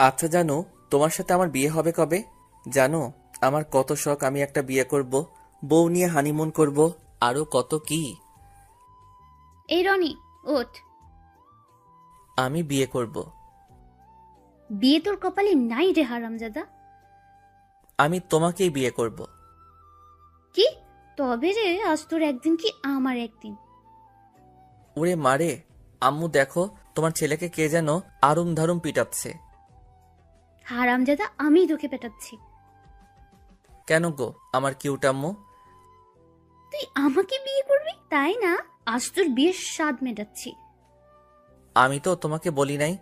আচ্ছা জানো, তোমার সাথে আমার বিয়ে হবে কবে? জানো, আমার কত শখ আমি একটা বিয়ে করব, বউ নিয়ে হানিমুন করব, আরো কত কি। এই রনি, ওঠ। আমি বিয়ে করব। বিয়ে তোর কপালে নাই রে হারামজাদা। আমি তোমাকেই বিয়ে করব। কি? তবে রে, আজ তোর একদিন কি আমার একদিন। ওরে মারে, আম্মু দেখো, তোমার ছেলেকে কে যেন আরুম ধারুম পিটাচ্ছে। হারামজাদা, আমি তোকে পেটাচ্ছি। কেন গো আমার কিউট আম্মু? তুই আমাকে বিয়ে করবি তাই না? আজ তোর বিয়ের স্বাদ মেটাচ্ছি। আমি তো তোমাকে বলি নাই,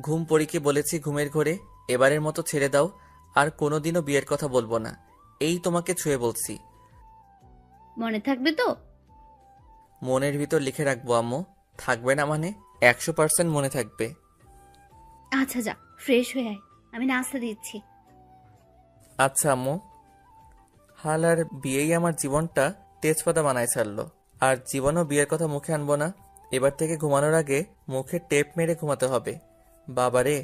ঘুম পড়িকে বলেছি ঘুমের ঘরে। এবারের মতো ছেড়ে দাও, আর কোনোদিনও বিয়ের কথা বলবো না। এই তোমাকে ছুঁয়ে বলছি। মনে থাকবে তো? মনের ভিতর লিখে রাখবো আম্মু। থাকবে না মানে? 100% মনে থাকবে। আচ্ছা যা, ফ্রেশ হয়ে আয়, আমি নাস্তা দিচ্ছি। আচ্ছা আম্মু। হাল আর বিয়েই আমার জীবনটা তেজপাতা বানায় ছাড়লো। আর জীবনও বিয়ের কথা মুখে আনবো না। এবার থেকে ঘুমানোর আগে মুখে টেপ মেরে ঘুমাতে হবে। বাবারে,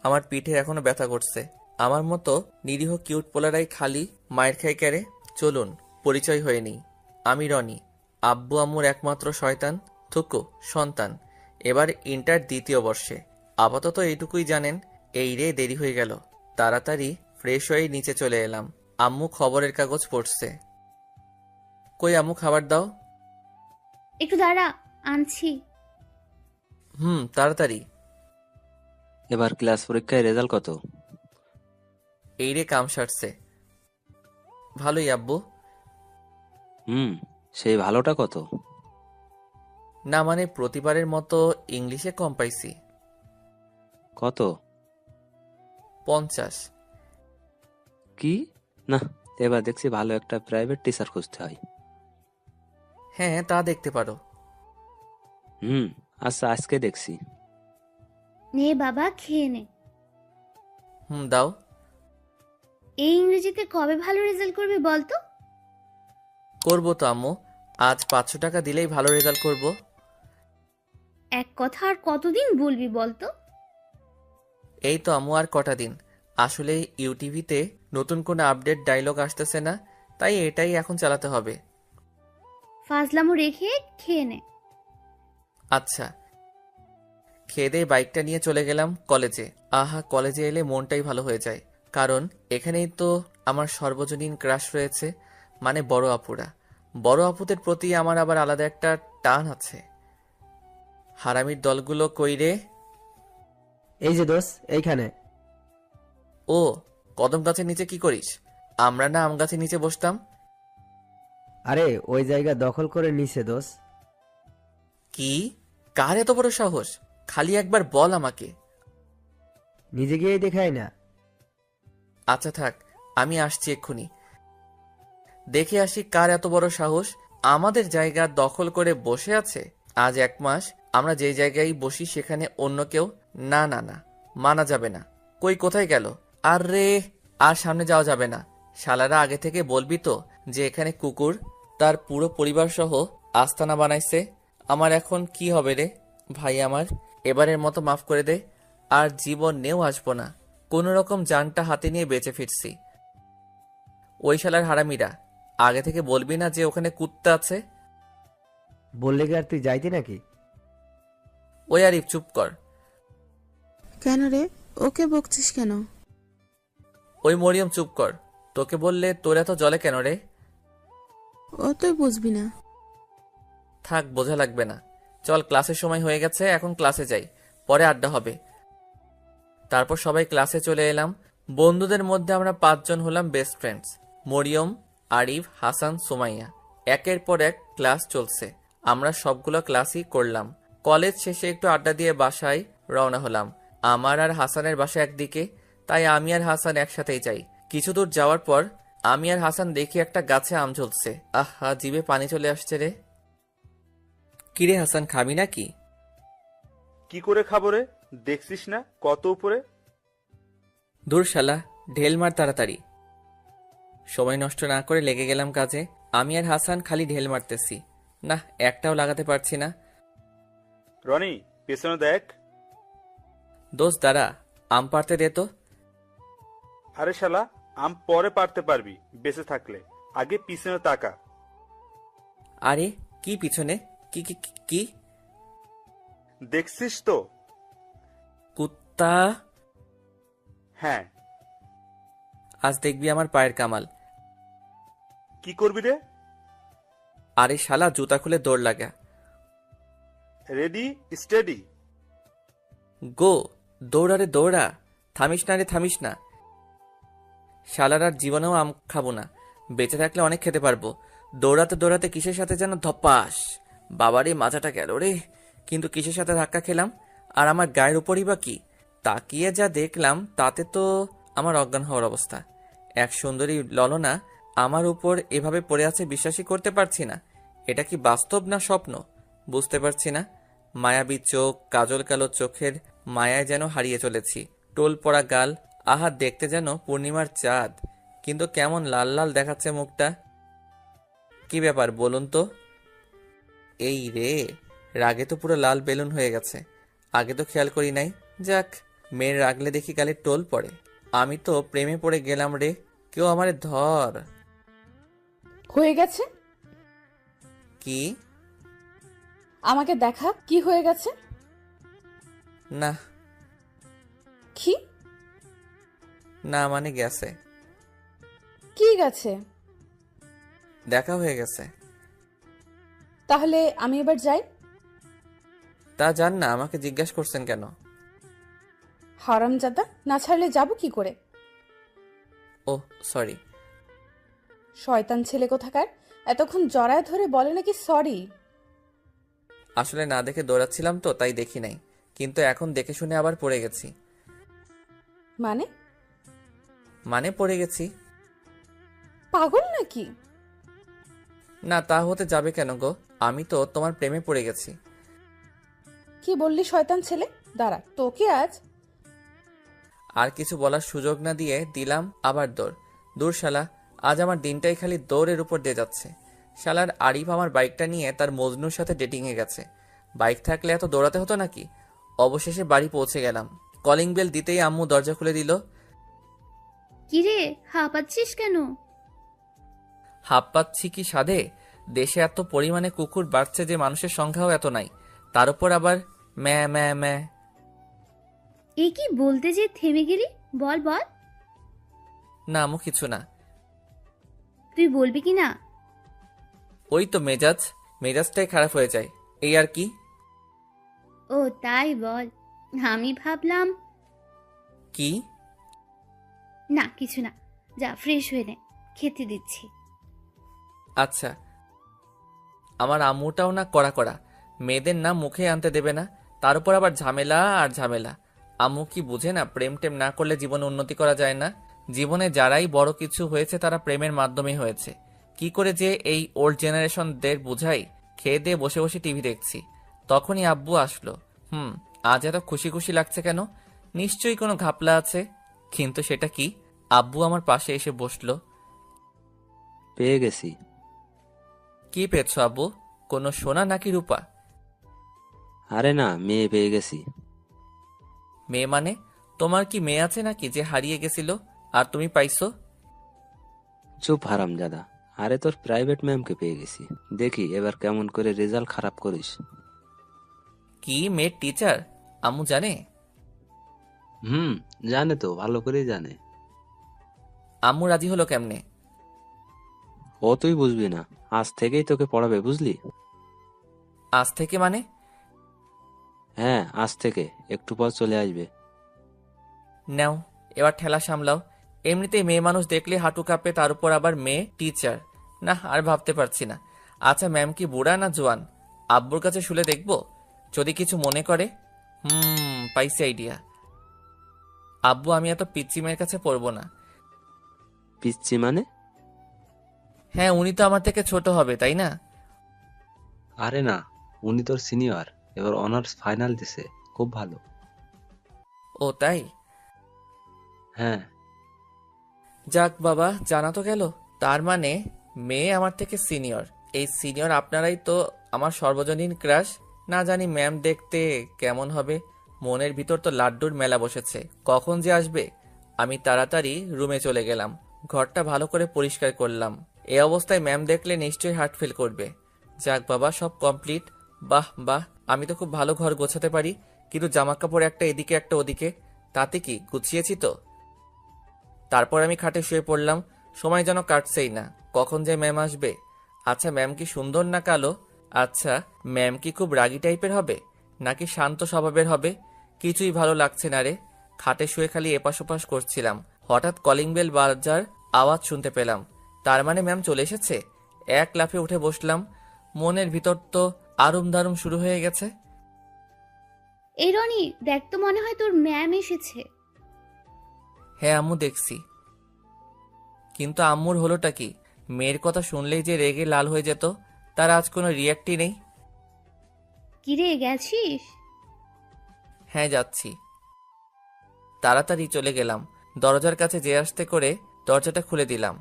আমার পিঠে এখনো ব্যথা করছে। আমার মতো নিরীহ কিউট পোলারাই খালি মায়ের খাই ক্যারে। চলুন পরিচয় হয়ে নিই। আমি রনি, আব্বু আম্মুর একমাত্র শয়তান থুকু সন্তান। এবার ইন্টার দ্বিতীয় বর্ষে। আপাতত এইটুকুই জানেন। এই রে, দেরি হয়ে গেল। তাড়াতাড়ি ফ্রেশ হয়ে নিচে চলে এলাম। আম্মু খবরের কাগজ পড়ছে। কই আম্মু, খাবার দাও। একটু দাঁড়া, আনছি। তাড়াতাড়ি। এবার ক্লাস পরীক্ষায় রেজাল্ট কত? এই রে, কাম সারছে। ভালোই আব্বু। হুম, সেই ভালোটা কত? না মানে প্রতিবারের মতো ইংলিশে কম পাইছি। কত? 50। কি? না, এবার দেখছি ভালো একটা প্রাইভেট টিচার খুঁজতে হয়। হ্যাঁ, তা দেখতে পারো। হুম, আচ্ছা আজকে দেখছি। নে বাবা, খেয়ে নে। দাও। এই ইংরেজিতে কবে ভালো রেজাল্ট করবি বলতো? করবো তো আম্মু। আজ 500 টাকা দিলেই ভালো রেজাল্ট করব। এক কথা আর কতদিন বলবি বলতো? এই তো আম্মু, আর কটা দিন। আসলে ইউটিভিতে নতুন কোনো আপডেট ডায়লগ আসতেছে না, তাই এটাই এখন চালাতে হবে। ফাজলামো রেখে খেয়ে নে। আচ্ছা। খেয়ে দিয়ে বাইকটা নিয়ে চলে গেলাম কলেজে। আহা, কলেজে এলে মনটাই ভালো হয়ে যায়। কারণ এখানেই তো আমার সর্বজনীন ক্রাশ রয়েছে, মানে বড় আপুরা। বড় আপুদের প্রতি আমার আবার আলাদা একটা টান আছে। হারামির দলগুলো কই রে? এই যে দোষ, এইখানে। ও, কদম গাছের নিচে কি করিস? আমরা না আম গাছের নিচে বসতাম। আরে ওই জায়গা দখল করে নিছে দোষ। কি? কার এত বড় সাহস? খালি একবার বল আমাকে। নিজে গিয়েই দেখায় না। আচ্ছা থাক, আমি আসছি এক্ষুনি। দেখে আসি কার এত বড় সাহস আমাদের জায়গা দখল করে বসে আছে। আজ 1 মাস আমরা যে জায়গায় বসি সেখানে অন্য কেউ। না না না, মানা যাবে না। কই, কোথায় গেল? আরে, আর সামনে যাওয়া যাবে না। শালারা আগে থেকে বলবি তো যে এখানে কুকুর তার পুরো পরিবার সহ আস্তানা বানাইছে। আমার এখন কি হবে রে? ভাই আমার, এবারের মতো মাফ করে দে। আর জীবনেও আসবো না। কোনো রকম জানটা হাতে নিয়ে বেঁচে ফিরছি। ওই শালার হারামিরা, আগে থেকে বলবি না যে ওখানে কুত্তা আছে? বললে কি আর তুই যাইতি নাকি? ওই আরিফ, চুপ কর। কেন রে, ওকে বকছিস কেন? ওই মরিয়ম, চুপ কর। তোকে বললে তোর এত জলে কেন রে? ও তুই বুঝবি না। থাক, বোঝা লাগবে না। চল, ক্লাসের সময় হয়ে গেছে, এখন ক্লাসে যাই, পরে আড্ডা হবে। তারপর সবাই ক্লাসে চলে এলাম। বন্ধুদের মধ্যে আমরা 5 জন হলাম বেস্ট ফ্রেন্ডস। মরিয়ম, আরিফ, হাসান, সুমাইয়া। একের পর এক ক্লাস চলছে। আমরা সবগুলো ক্লাসই করলাম। কলেজ শেষে একটু আড্ডা দিয়ে বাসায় রওনা হলাম। আমার আর হাসানের বাসা একদিকে, তাই আমি আর হাসান একসাথেই যাই। কিছু দূর যাওয়ার পর আমি আর হাসান দেখি একটা গাছে আম ঝুলছে। আহা, জিভে পানি চলে আসছে রে। কিরে হাসান, খাবি নাকি? কি করে খাবো রে? দেখছিস না কত উপরে? দূর শালা, ঢেল মার তাড়াতাড়ি। সময় নষ্ট না করে লেগে গেলাম কাজে। আমি আর হাসান খালি ঢেল মারতেছি, না একটাও লাগাতে পারছি না। রনি, পেছনে দেখ। দোস্ত দাঁড়া, আম পাড়তে দে তো। আরে শালা, আম পরে পারতে পারবি বেঁচে থাকলে, আগে পিছনে তাকা। আরে কি পিছনে? কি কি কি- কি? দেখছিস তো? কুত্তা! হ্যাঁ। আজ দেখবি আমার পায়ের কামাল। কি করবি রে? আরে শালা, জুতা খুলে দৌড় লাগা। Ready, steady. গো! দৌড়া রে দৌড়া, থামিস না রে থামিস না। শালার আর জীবনেও আম খাবো না, বেঁচে থাকলে অনেক খেতে পারবো। দৌড়াতে দৌড়াতে কিসের সাথে যেন ধপাস, বাবারে মাথাটা গেল রে। কিন্তু কিসের সাথে ধাক্কা খেলাম, আর আমার গায়ের উপরই বা কি? তাকিয়ে যা দেখলাম তাতে তো আমার অজ্ঞান হওয়ার অবস্থা। এক সুন্দরী ললনা আমার উপর এভাবে পড়ে আছে, বিশ্বাসই করতে পারছি না। এটা কি বাস্তব না স্বপ্ন বুঝতে পারছি না। মায়াবী চোখ, কাজল কালো চোখের মায়ায় যেন হারিয়ে চলেছি। টোল পড়া গাল, আহা দেখতে যেন পূর্ণিমার চাঁদ, কিন্তু কেমন লাল লাল দেখাচ্ছে মুখটা। কি ব্যাপার বলুন তো? এই রে, রাগে তো পুরো লাল বেলুন হয়ে গেছে, আগে তো খেয়াল করি নাই। যাক, মেয়ের রাগলে দেখি গালে টোল পড়ে। আমি তো প্রেমে পড়ে গেলাম রে, কেউ আমারে ধর। হয়ে গেছে? কি? আমাকে দেখা, কি হয়ে গেছে? না কি? না মানে গেছে, কি গেছে? দেখা হয়ে গেছে। তাহলে আমি এবার যাই? তা জান না, আমাকে জিজ্ঞাসা করছেন কেন? হারামজাদা, না ছাড়লে যাব কি করে? ও সরি। শয়তান ছেলে কোথাকার, এতক্ষণ জড়ায় ধরে বলে নাকি সরি। আসলে না দেখে দৌড়াচ্ছিলাম তো, তাই দেখি নাই, কিন্তু এখন দেখে শুনে আবার পড়ে গেছি। মানে? মানে পড়ে গেছি। পাগল নাকি? না তা হতে যাবে কেন গো, আমি তো তোমার প্রেমে পড়ে গেছি। কি বললি শয়তান ছেলে? দাঁড়া, তোকে আজ। আর কিছু বলার সুযোগ না দিয়ে দিলাম আবার দৌড়। দূর শালা, আজ আমার দিনটাই খালি দৌড়ের উপর দিয়ে যাচ্ছে। শালার আরিফ আমার বাইকটা নিয়ে তার মজনুর সাথে ডেটিংয়ে গেছে। বাইক থাকলে এত দৌড়াতে হতো নাকি? অবশেষে বাড়ি পৌঁছে গেলাম। কলিং বেল দিতেই আম্মু দরজা খুলে দিল। কিরে, হাঁপাচ্ছিস কেন? হাঁপ পাচ্ছি কি সাধে? দেশে এত পরিমাণে কুকুর বাড়ছে যে মানুষের সংখ্যাও এত নাই, তার উপর আবার ম্যা ম্যা ম্যা। এ কি বলতে যে থেমে গেলি? বল বল। না আম্মু, কিছু না। তুই বলবি কি না? ওই তো মেজাজটাই খারাপ হয়ে যায়, এই আর কি। ও তাই বল। আমি ভাবলাম। কি? না কিছু না, যা ফ্রেশ হয়ে নে, খেতে দিচ্ছি। আচ্ছা। আমার আম্মুটাও না কড়া কড়া, মেয়েদের না মুখে আনতে দেবে না, তার উপর আবার ঝামেলা আর ঝামেলা। আম্মু কি বুঝে না প্রেম টেম না করলে জীবনে উন্নতি করা যায় না? জীবনে যারাই বড় কিছু হয়েছে তারা প্রেমের মাধ্যমে হয়েছে। কি করে যে এই ওল্ড জেনারেশনদের বুঝাই? খেয়ে দিয়ে বসে বসে টিভি দেখছি, তখনই আব্বু আসলো। আজ এত খুশি খুশি লাগছে কেন? নিশ্চয়ই কোনো ঘাপলা আছে, কিন্তু সেটা কি? আব্বু আমার পাশে এসে বসলো। পেয়ে গেছি। কি পেয়েছো আব্বু? কোনো সোনা নাকি রূপা? আরে না, মেয়ে পেয়ে গেছি। মেয়ে মানে? তোমার কি মেয়ে আছে নাকি যে হারিয়ে গেছিল আর তুমি পাইছো? চুপ হারামজাদা। আরে তোর প্রাইভেট ম্যামকে পেয়ে গেছি। দেখি এবার কেমন করে রেজাল্ট খারাপ করিস। কি মেয়ের টিচার? আম্মু জানে? জানে তো, ভালো করেই জানে। আম্মু রাজি হলো কেমনে? ও তুই বুঝবি না, আজ থেকেই তোকে পড়াবে, বুঝলি? আজ থেকে মানে? হ্যাঁ, আজ থেকে একটু পর চলে আসবে। নাও, এবার ঠেলা সামলাও। এমনিতেই মেয়ে মানুষ দেখলে হাঁটু কাঁপে, তার উপর আবার মেয়ে টিচার। না, আর ভাবতে পারছি না। আচ্ছা, ম্যাম কি বুড়া না জোয়ান? আব্বুর কাছে শুলে দেখবো, যদি কিছু মনে করে। পাইছি আইডিয়া। আব্বু, আমি এত পিচ্চি মেয়ের কাছে পড়বো না। পিচ্ছি মানে? হ্যাঁ, উনি তো আমার থেকে ছোট হবে, তাই না? আরে না, উনি তোর সিনিয়র, এবার অনার্স ফাইনাল দিছে, খুব ভালো। ও তাই? হ্যাঁ। যাক বাবা, জানা তো গেল। তার মানে মেয়ে আমার থেকে সিনিয়র। এই সিনিয়র আপনারাই তো আমার সর্বজনীন ক্রাশ। না জানি ম্যাম দেখতে কেমন হবে। মনের ভিতর তো লাড্ডুর মেলা বসেছে, কখন যে আসবে। আমি তাড়াতাড়ি রুমে চলে গেলাম। ঘরটা ভালো করে পরিষ্কার করলাম। এই অবস্থায় ম্যাম দেখলে নিশ্চয়ই হার্ট ফেল করবে। যাক বাবা, সব কমপ্লিট। বাহ বাহ, আমি তো খুব ভালো ঘর গোছাতে পারি, কিন্তু জামা কাপড় একটা এদিকে একটা ওদিকে, তাতে কি গুছিয়েছি তো? তারপর আমি খাটে শুয়ে পড়লাম। সময় যেন কাটছেই না, কখন যে ম্যাম আসবে। আচ্ছা, ম্যাম কি সুন্দর না কালো? আচ্ছা, ম্যাম কি খুব রাগী টাইপের হবে নাকি শান্ত স্বভাবের হবে? কিছুই ভালো লাগছে না রে। খাটে শুয়ে খালি এপাশ ওপাশ করছিলাম। হঠাৎ কলিং বেল বাজার আওয়াজ শুনতে পেলাম। তার মানে ম্যাম চলে এসেছে। এক লাফে উঠে বসলাম। মনের ভিতর তো আরুম দারুম শুরু হয়ে গেছে। এই রনি, দেখ তো, মনে হয় তোর ম্যাম এসেছে। হ্যাঁ আম্মু, দেখছি। কিন্তু আম্মুর হলোটা কি? মেয়ের কথা শুনলেই যে রেগে লাল হয়ে যেত, তার আজ কোনো রিয়াক্টই নেই। কিরে, গেছিস? হ্যাঁ যাচ্ছি। তাড়াতাড়ি চলে গেলাম। দরজার কাছে যে আসতে করে দরজাটা খুলে দিলাম।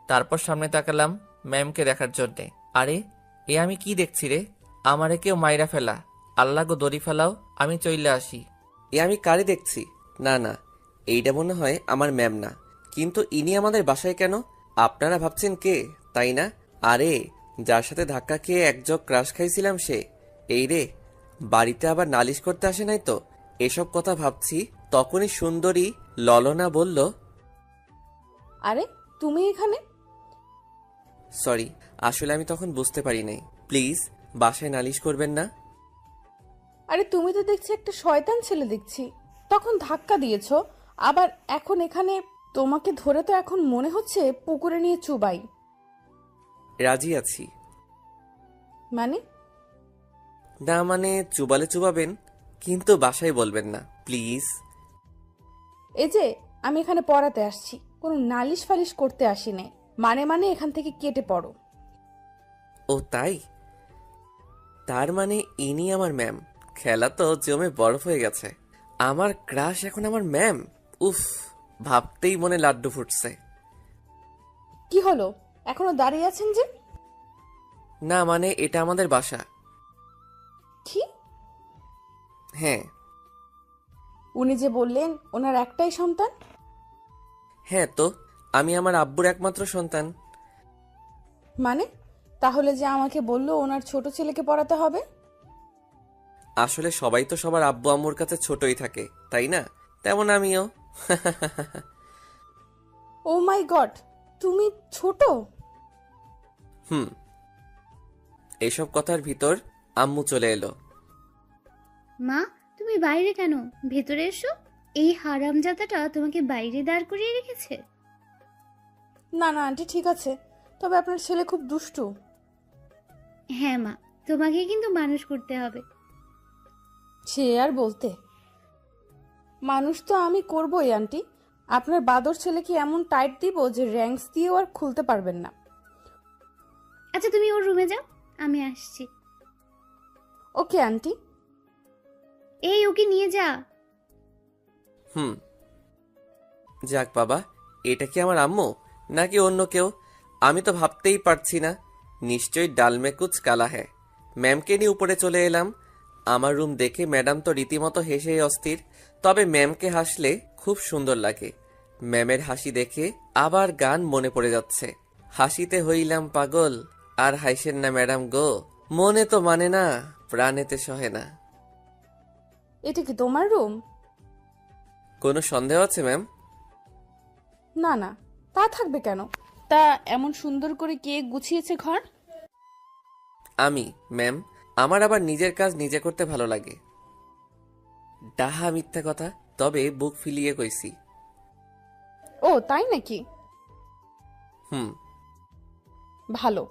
তারপর সামনে তাকালাম ম্যামকে দেখার জন্যে। আরে, এ আমি কি দেখছি রে? আমারে কেউ মাইরা ফেলা। আল্লাহ গো, দড়ি ফেলাও, আমি চইলে আসি। এ আমি কারে দেখছি? না না, এইটা মনে হয় আমার ম্যাম না। কিন্তু ইনি আমাদের বাসায় কেন? আপনারা ভাবছেন কে, তাই না? আরে, যার সাথে ধাক্কা খেয়ে এক জগ ক্রাশ খাইছিলাম সে। এই রে, বাড়িতে আবার নালিশ করতে আসে নাই তো? এসব কথা ভাবছি, তখনই সুন্দরী ললনা বলল, আরে, তুমি এখানে? সরি, আসলে আমি তখন বুঝতে পারি নাই। প্লিজ বাসায় নালিশ করবেন না। আরে, তুমি তো দেখছি একটা শয়তান ছেলে দেখছি। তখন ধাক্কা দিয়েছো, আবার এখন এখানে। তোমাকে ধরে তো এখন মনে হচ্ছে পুকুরে নিয়ে চুবাই। রাজি আছি। মানে? না মানে, চুবালে চুবাবেন, কিন্তু বাসায় বলবেন না প্লিজ। এই যে, আমি এখানে পড়াতে আসছি, কোনো নালিশ ফালিশ করতে আসি নাই। মানে এখান থেকে কেটে পড়ো। ও তাই? তার মানে ইনি আমার ম্যাম। খেলা তো জমে বরফ হয়ে গেছে। আমার ক্রাশ এখন আমার ম্যাম। উফ, ভাবতেই মনে লাড্ডু ফুটছে। কি হলো, এখনো দাঁড়িয়ে আছেন যে? না মানে, এটা আমাদের বাসা। কি? হ্যাঁ। উনি যে বললেন ওনার একটাই সন্তান। হ্যাঁ তো, আমি আমার আব্বুর একমাত্র সন্তান। মানে, তাহলে যে আমাকে বললো ওনার ছোট ছেলেকে পড়াতে হবে। আসলে সবাই তো সবার আব্বু আম্মুর কাছে ছোটই থাকে, তাই না? তেমন আমিও। ও মাই গড, তুমি ছোট? হুম। এইসব কথার ভিতর আম্মু চলে এলো। মা, তুমি বাইরে কেন? ভেতরে এসো। এই হারামজাদাটা তোমাকে বাইরে দাঁড় করিয়ে রেখেছে। না না আন্টি, ঠিক আছে, তবে আপনার ছেলে খুব দুষ্টু। হ্যাঁ মা, তোমাকে কিন্তু মানুষ করতে হবে। সে আর বলতে, মানুষ তো আমি করবই আন্টি। আপনার বাদর ছেলেকে এমন টাইট দিব যে র্যাঙ্কস দিয়েও আর খুলতে পারবেন না। আচ্ছা, তুমি ওর রুমে যাও, আমি আসছি। Okay aunty. এই, ওকে নিয়ে যা। হুম। যাক বাবা, এটা কি আমার আম্মু নাকি অন্য কেউ? আমি তো ভাবতেই পারছি না। নিশ্চয়ই ডালমে কুচ কালা হ্যায়। ম্যামকে নিয়ে উপরে চলে এলাম। আমার রুম দেখে ম্যাডাম তো রীতিমতো হেসে অস্থির। তবে ম্যামকে হাসলে খুব সুন্দর লাগে। ম্যামের হাসি দেখে আবার গান মনে পড়ে যাচ্ছে। হাসিতে হইলাম পাগল, আর হাসেন না ম্যাডাম গো। মনে তো মানে না, প্রাণেতে সহে না। এটা কি তোমার রুম? কোনো সন্দেহ আছে ম্যাম? না না, তা থাকবে কেন? তা এমন সুন্দর করে কে গুছিয়েছে ঘর? আমি ম্যাম। আমার আবার নিজের কাজ নিজে করতে ভালো লাগে। ডাহা মিথ্যা কথা, তবে বুক ফিলিয়ে কইছি। ও তাই নাকি? হুম। ভালো।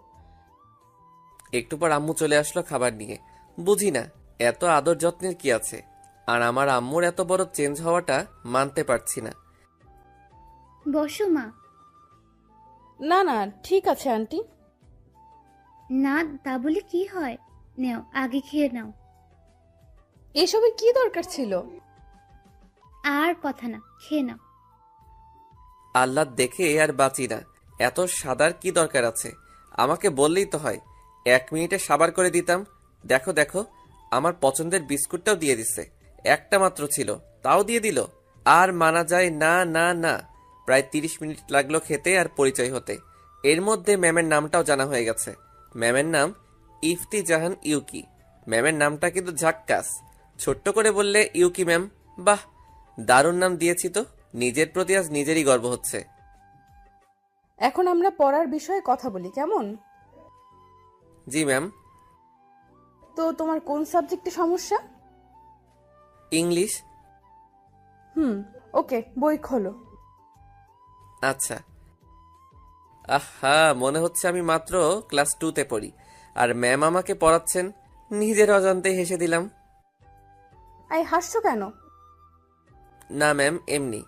একটু পর আম্মু চলে আসলো খাবার নিয়ে। বুঝি না এত আদর যত্নের কি আছে, আর আমার আম্মুর এত বড় চেঞ্জ হওয়াটা মানতে পারছি না। বসো মা। না না, ঠিক আছে আন্টি। না, তা বলে কি হয়? নাও, আগে খেয়ে নাও। এসবে কি দরকার ছিল? আর কথা না, খেয়ে নাও। আল্লাহ দেখে আর বাঁচি না। এত সাদার কি দরকার আছে? আমাকে বললেই তো হয়, 1 মিনিটে সাবার করে দিতাম। দেখো দেখো, আমার পছন্দের বিস্কুটটাও দিয়ে দিছে। একটা মাত্র ছিল, তাও দিয়ে দিল। আর মানা যায় না না না। প্রায় 30 মিনিট লাগলো খেতে আর পরিচয় হতে। এর মধ্যে ম্যামের নামটাও জানা হয়ে গেছে। ম্যামের নাম ইফতি জাহান ইউকি। ম্যামের নামটা কিন্তু ঝাক্কাস। ছোট্ট করে বললে ইউকি ম্যাম। বাহ, দারুণ নাম দিয়েছি তো। নিজের প্রতি আজ নিজেরই গর্ব হচ্ছে। এখন আমরা পড়ার বিষয়ে কথা বলি, কেমন? জি ম্যাম। তো তোমার কোন সাবজেক্টে সমস্যা? ইংলিশ। ওকে, বই খোলো। আচ্ছা। আহা, মনে হচ্ছে আমি মাত্র ক্লাস 2তে পড়ি আর ম্যাম আমাকে পড়াচ্ছেন। নিজের অজান্তে হেসে দিলাম। আই, হাসছো কেন? না ম্যাম, এমনি।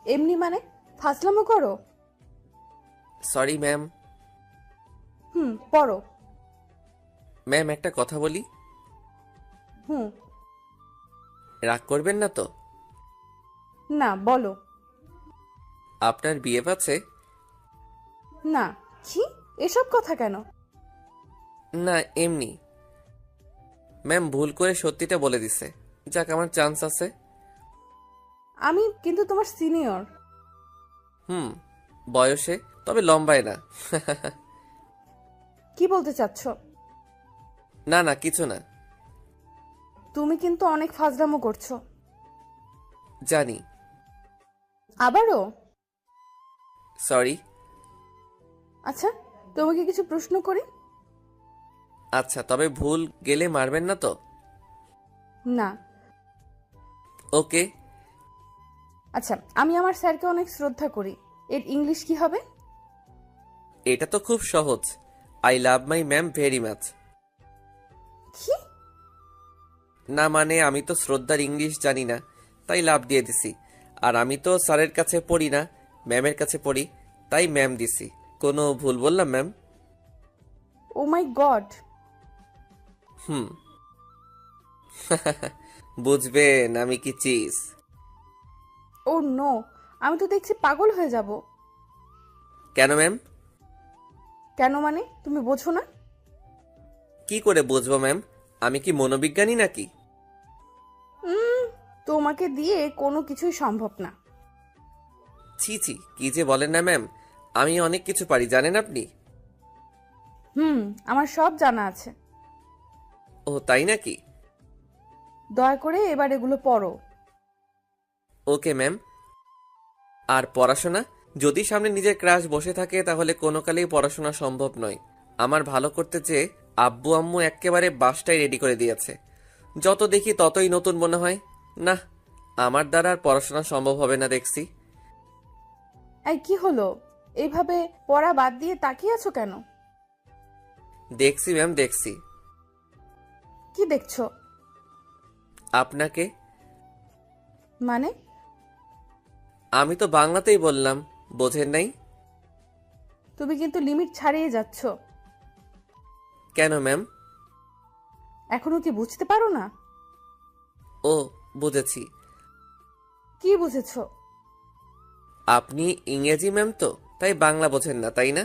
এমনি মানে? ফাজলামো করো? Sorry ma'am. পড়ো। ম্যাম একটা কথা বলি? হুম। রাগ করবেন না তো? না, বলো। আপনার বিয়ে আছে? না। কি এসব কথা কেন? না, এমনি। ম্যাম ভুল করে সত্যিটা বলে দিছে। যাক, আমার চান্স আছে। আমি কিন্তু তোমার সিনিয়র। বয়সে, তবে লম্বায় না। কি বলতে চাচ্ছ? না না, কিছু না। তুমি কিন্তু অনেক ফাজলামো করছো। জানি। আবারও? সরি। আচ্ছা, তোমাকে কিছু প্রশ্ন করি? আচ্ছা, তবে ভুল গেলে মারবেন না তো? না। ওকে। আচ্ছা, আমি আমার স্যারকে অনেক শ্রদ্ধা করি। এর ইংলিশ কি হবে? এটা তো খুব সহজ। I love my ma'am very much. কি? না মানে, আমি তো শ্রদ্ধার ইংলিশ জানি না, তাই লাভ দিয়ে দিছি। আর আমি তো স্যারের কাছে পড়ি না, ম্যামের কাছে পড়ি, তাই ম্যাম দিছি। কোনো ভুল বললাম ম্যাম? ও মাই গড। বুঝবেন আমি কি চিজ। ও নো, আমি তো দেখছি পাগল হয়ে যাব। কেন ম্যাম? কেন মানে, তুমি বোঝো না? কি করে বুঝবো ম্যাম? আমি কি মনোবিজ্ঞানী নাকি? তোমাকে দিয়ে কোনো কিছুই সম্ভব না। ছি ছি, কি যে বলেন না ম্যাম, আমি অনেক কিছু পারি জানেন আপনি। আমার সব জানা আছে। ও তাই নাকি? দয়া করে এবার এগুলো পড়ো। Okay ma'am. আর পড়াশোনা? যদি সামনে নিজের ক্রাশ বসে থাকে তাহলে কোনো কালেই পড়াশোনা সম্ভব নয়। আমার ভালো করতে চেয়ে আব্বু আম্মু একেবারে বাসটাই রেডি করে দিয়েছে। যত দেখি ততই নতুন মনে হয়। না, আমার দ্বারা আর পড়াশোনা সম্ভব হবে না দেখছি। এই কি হলো? এইভাবে পড়া বাদ দিয়ে তাকিয়ে আছো কেন? দেখছি ম্যাম, দেখছি। কি দেখছো? আপনাকে। মানে? আমি তো বাংলাতেই বললাম, বোঝেন নাই? তুমি কিন্তু লিমিট ছাড়িয়ে যাচ্ছ। কেন ম্যাম? এখনো কি বুঝতে পারো না? ও, বুঝেছি। কি বুঝেছো? আপনি ইংরেজি ম্যাম তো, তাই বাংলা বোঝেন না, তাই না?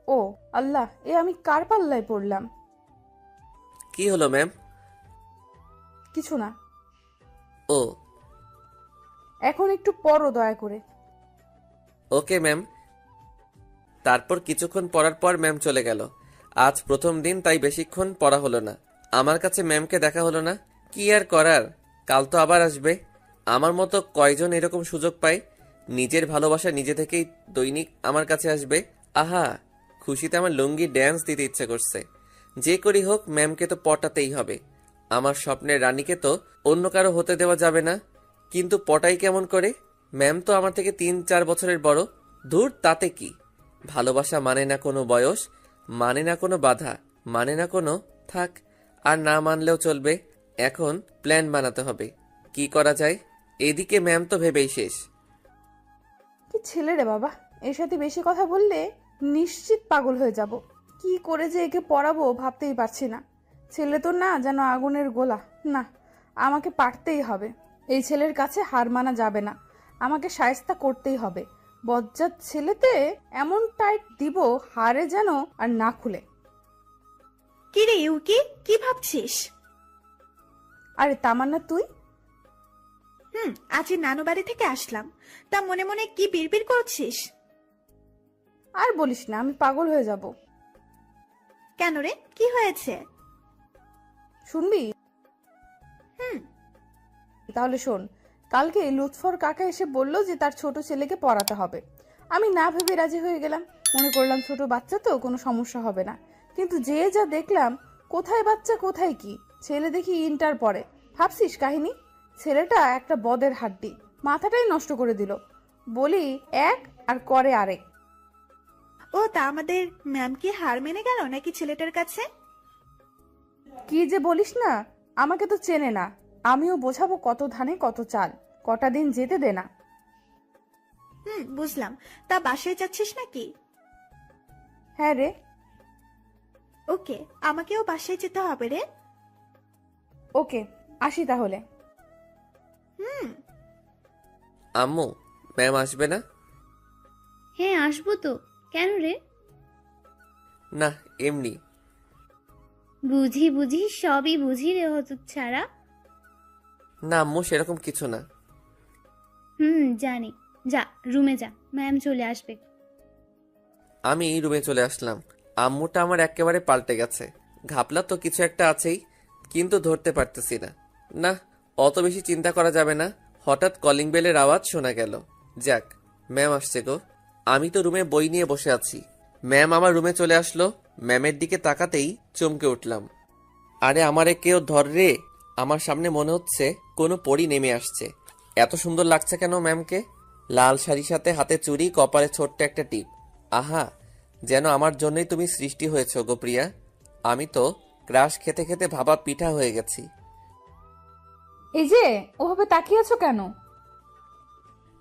ও আল্লাহ, এ আমি কার পাল্লায় পড়লাম? কি হলো ম্যাম? কিছু না। ও এখন একটু পড়ো দয়া করে। Okay ma'am. তারপর কিছুক্ষণ পড়ার পর ম্যাম চলে গেল। আজ প্রথম দিন, তাই বেশিক্ষণ পড়া হলো না। আমার কাছে ম্যামকে দেখা হলো না। কি আর করার, কাল তো আবার আসবে। আমার মতো কয়জন এরকম সুযোগ পায়? নিজের ভালোবাসা নিজে থেকেই দৈনিক আমার কাছে আসবে। আহা, খুশিতে আমার লুঙ্গি ড্যান্স দিতে ইচ্ছে করছে। যে করি হোক, ম্যামকে তো পটাতেই হবে। আমার স্বপ্নের রানীকে তো অন্য কারো হতে দেওয়া যাবে না। কিন্তু পটাই কেমন করে? ম্যাম তো আমার থেকে 3-4 বছরের বড়। ধুর, তাতে কি? ভালোবাসা মানে না কোনো বয়স, মানে না কোনো বাধা, মানে না কোনো থাক। আর না মানলেও চলবে। এখন প্ল্যান বানাতে হবে, কি করা যায়। এদিকে ম্যাম তো ভেবেই শেষ। কি ছেলে রে বাবা, এর সাথে বেশি কথা বললে নিশ্চিত পাগল হয়ে যাব। কি করে যে একে পড়াবো ভাবতেই পারছি না। ছেলে তো না যেন আগুনের গোলা। না, আমাকে পারতেই হবে। এই ছেলের কাছে হার মানা যাবে না। আমাকে শায়েস্তা করতেই হবে। বজ্জাত ছেলেতে এমন টাইট দিব হারে যেন আর না খুলে। কি রে ইউকি, কি ভাবছিস? আরে তামান্না, তুই? আজই নানু বাড়ি থেকে আসলাম। তা মনে মনে কি বিড়বিড় করছিস? আর বলিস না, আমি পাগল হয়ে যাব। কেন রে, কি হয়েছে? শুনবি? হুম। তাহলে শোন। কালকে লুৎফর কাকা এসে বলল যে তার ছোট ছেলেকে পড়াতে হবে। আমি না ভেবে রাজি হয়ে গেলাম। মনে করলাম ছোট বাচ্চা তো, কোনো সমস্যা হবে না। কিন্তু যে যা দেখলাম, কোথায় বাচ্চা কোথায় কি, ছেলে দেখি ইন্টার পড়ে। ভাবছিস কাহিনী? ছেলেটা একটা বদের হাড্ডি, মাথাটাই নষ্ট করে দিল। বলি এক আর করে আরেক। ও তা আমাদের ম্যাম কি হার মেনে গেল নাকি ছেলেটার কাছে? কি যে বলিস না, আমাকে তো চেনে না। আমিও বোঝাবো কত ধানে কত চাল, কটা দিন যেতে দে না। বুঝলাম। তা বাসায় যাচ্ছিস নাকি? হ্যাঁ রে। ওকে, আমাকেও বাসায় যেতে হবে রে। ওকে, আসি তাহলে। আম্মু, ম্যাম আসবে না? হ্যাঁ আসবো তো। কেন রে? না, এমনি। বুঝি বুঝি সবই বুঝি রে হতচ্ছাড়া। না আম্মু, সেরকম কিছু না। জানি। যা রুমে যা, ম্যাম চলে আসবে। আমি রুমে চলে আসলাম। আম্মুটা আমার একেবারে পাল্টে গেছে। ঘাপলা তো কিছু একটা আছেই, কিন্তু ধরতে পারতেছি না। না, অত বেশি চিন্তা করা যাবে না। হঠাৎ কলিং বেলের আওয়াজ শোনা গেল। যাক, ম্যাম আসছে গো। আমি তো রুমে বই নিয়ে বসে আছি, ম্যাম আমার রুমে চলে আসলো। ম্যামের দিকে তাকাতেই চমকে উঠলাম। আরে আমারে কেউ ধর রে! আমার সামনে মনে হচ্ছে কোনো পরী নেমে আসছে। এত সুন্দর লাগছে কেন ম্যামকে? লাল শাড়ির সাথে হাতে চুড়ি, কপালে ছোট্ট একটা টিপ। আহা, যেন আমার জন্যই তুমি সৃষ্টি হয়েছ গো প্রিয়া। আমি তো ক্রাশ খেতে খেতে ভাবা পিঠা হয়ে গেছি। এই যে ওভাবে তাকিয়ে আছো কেন?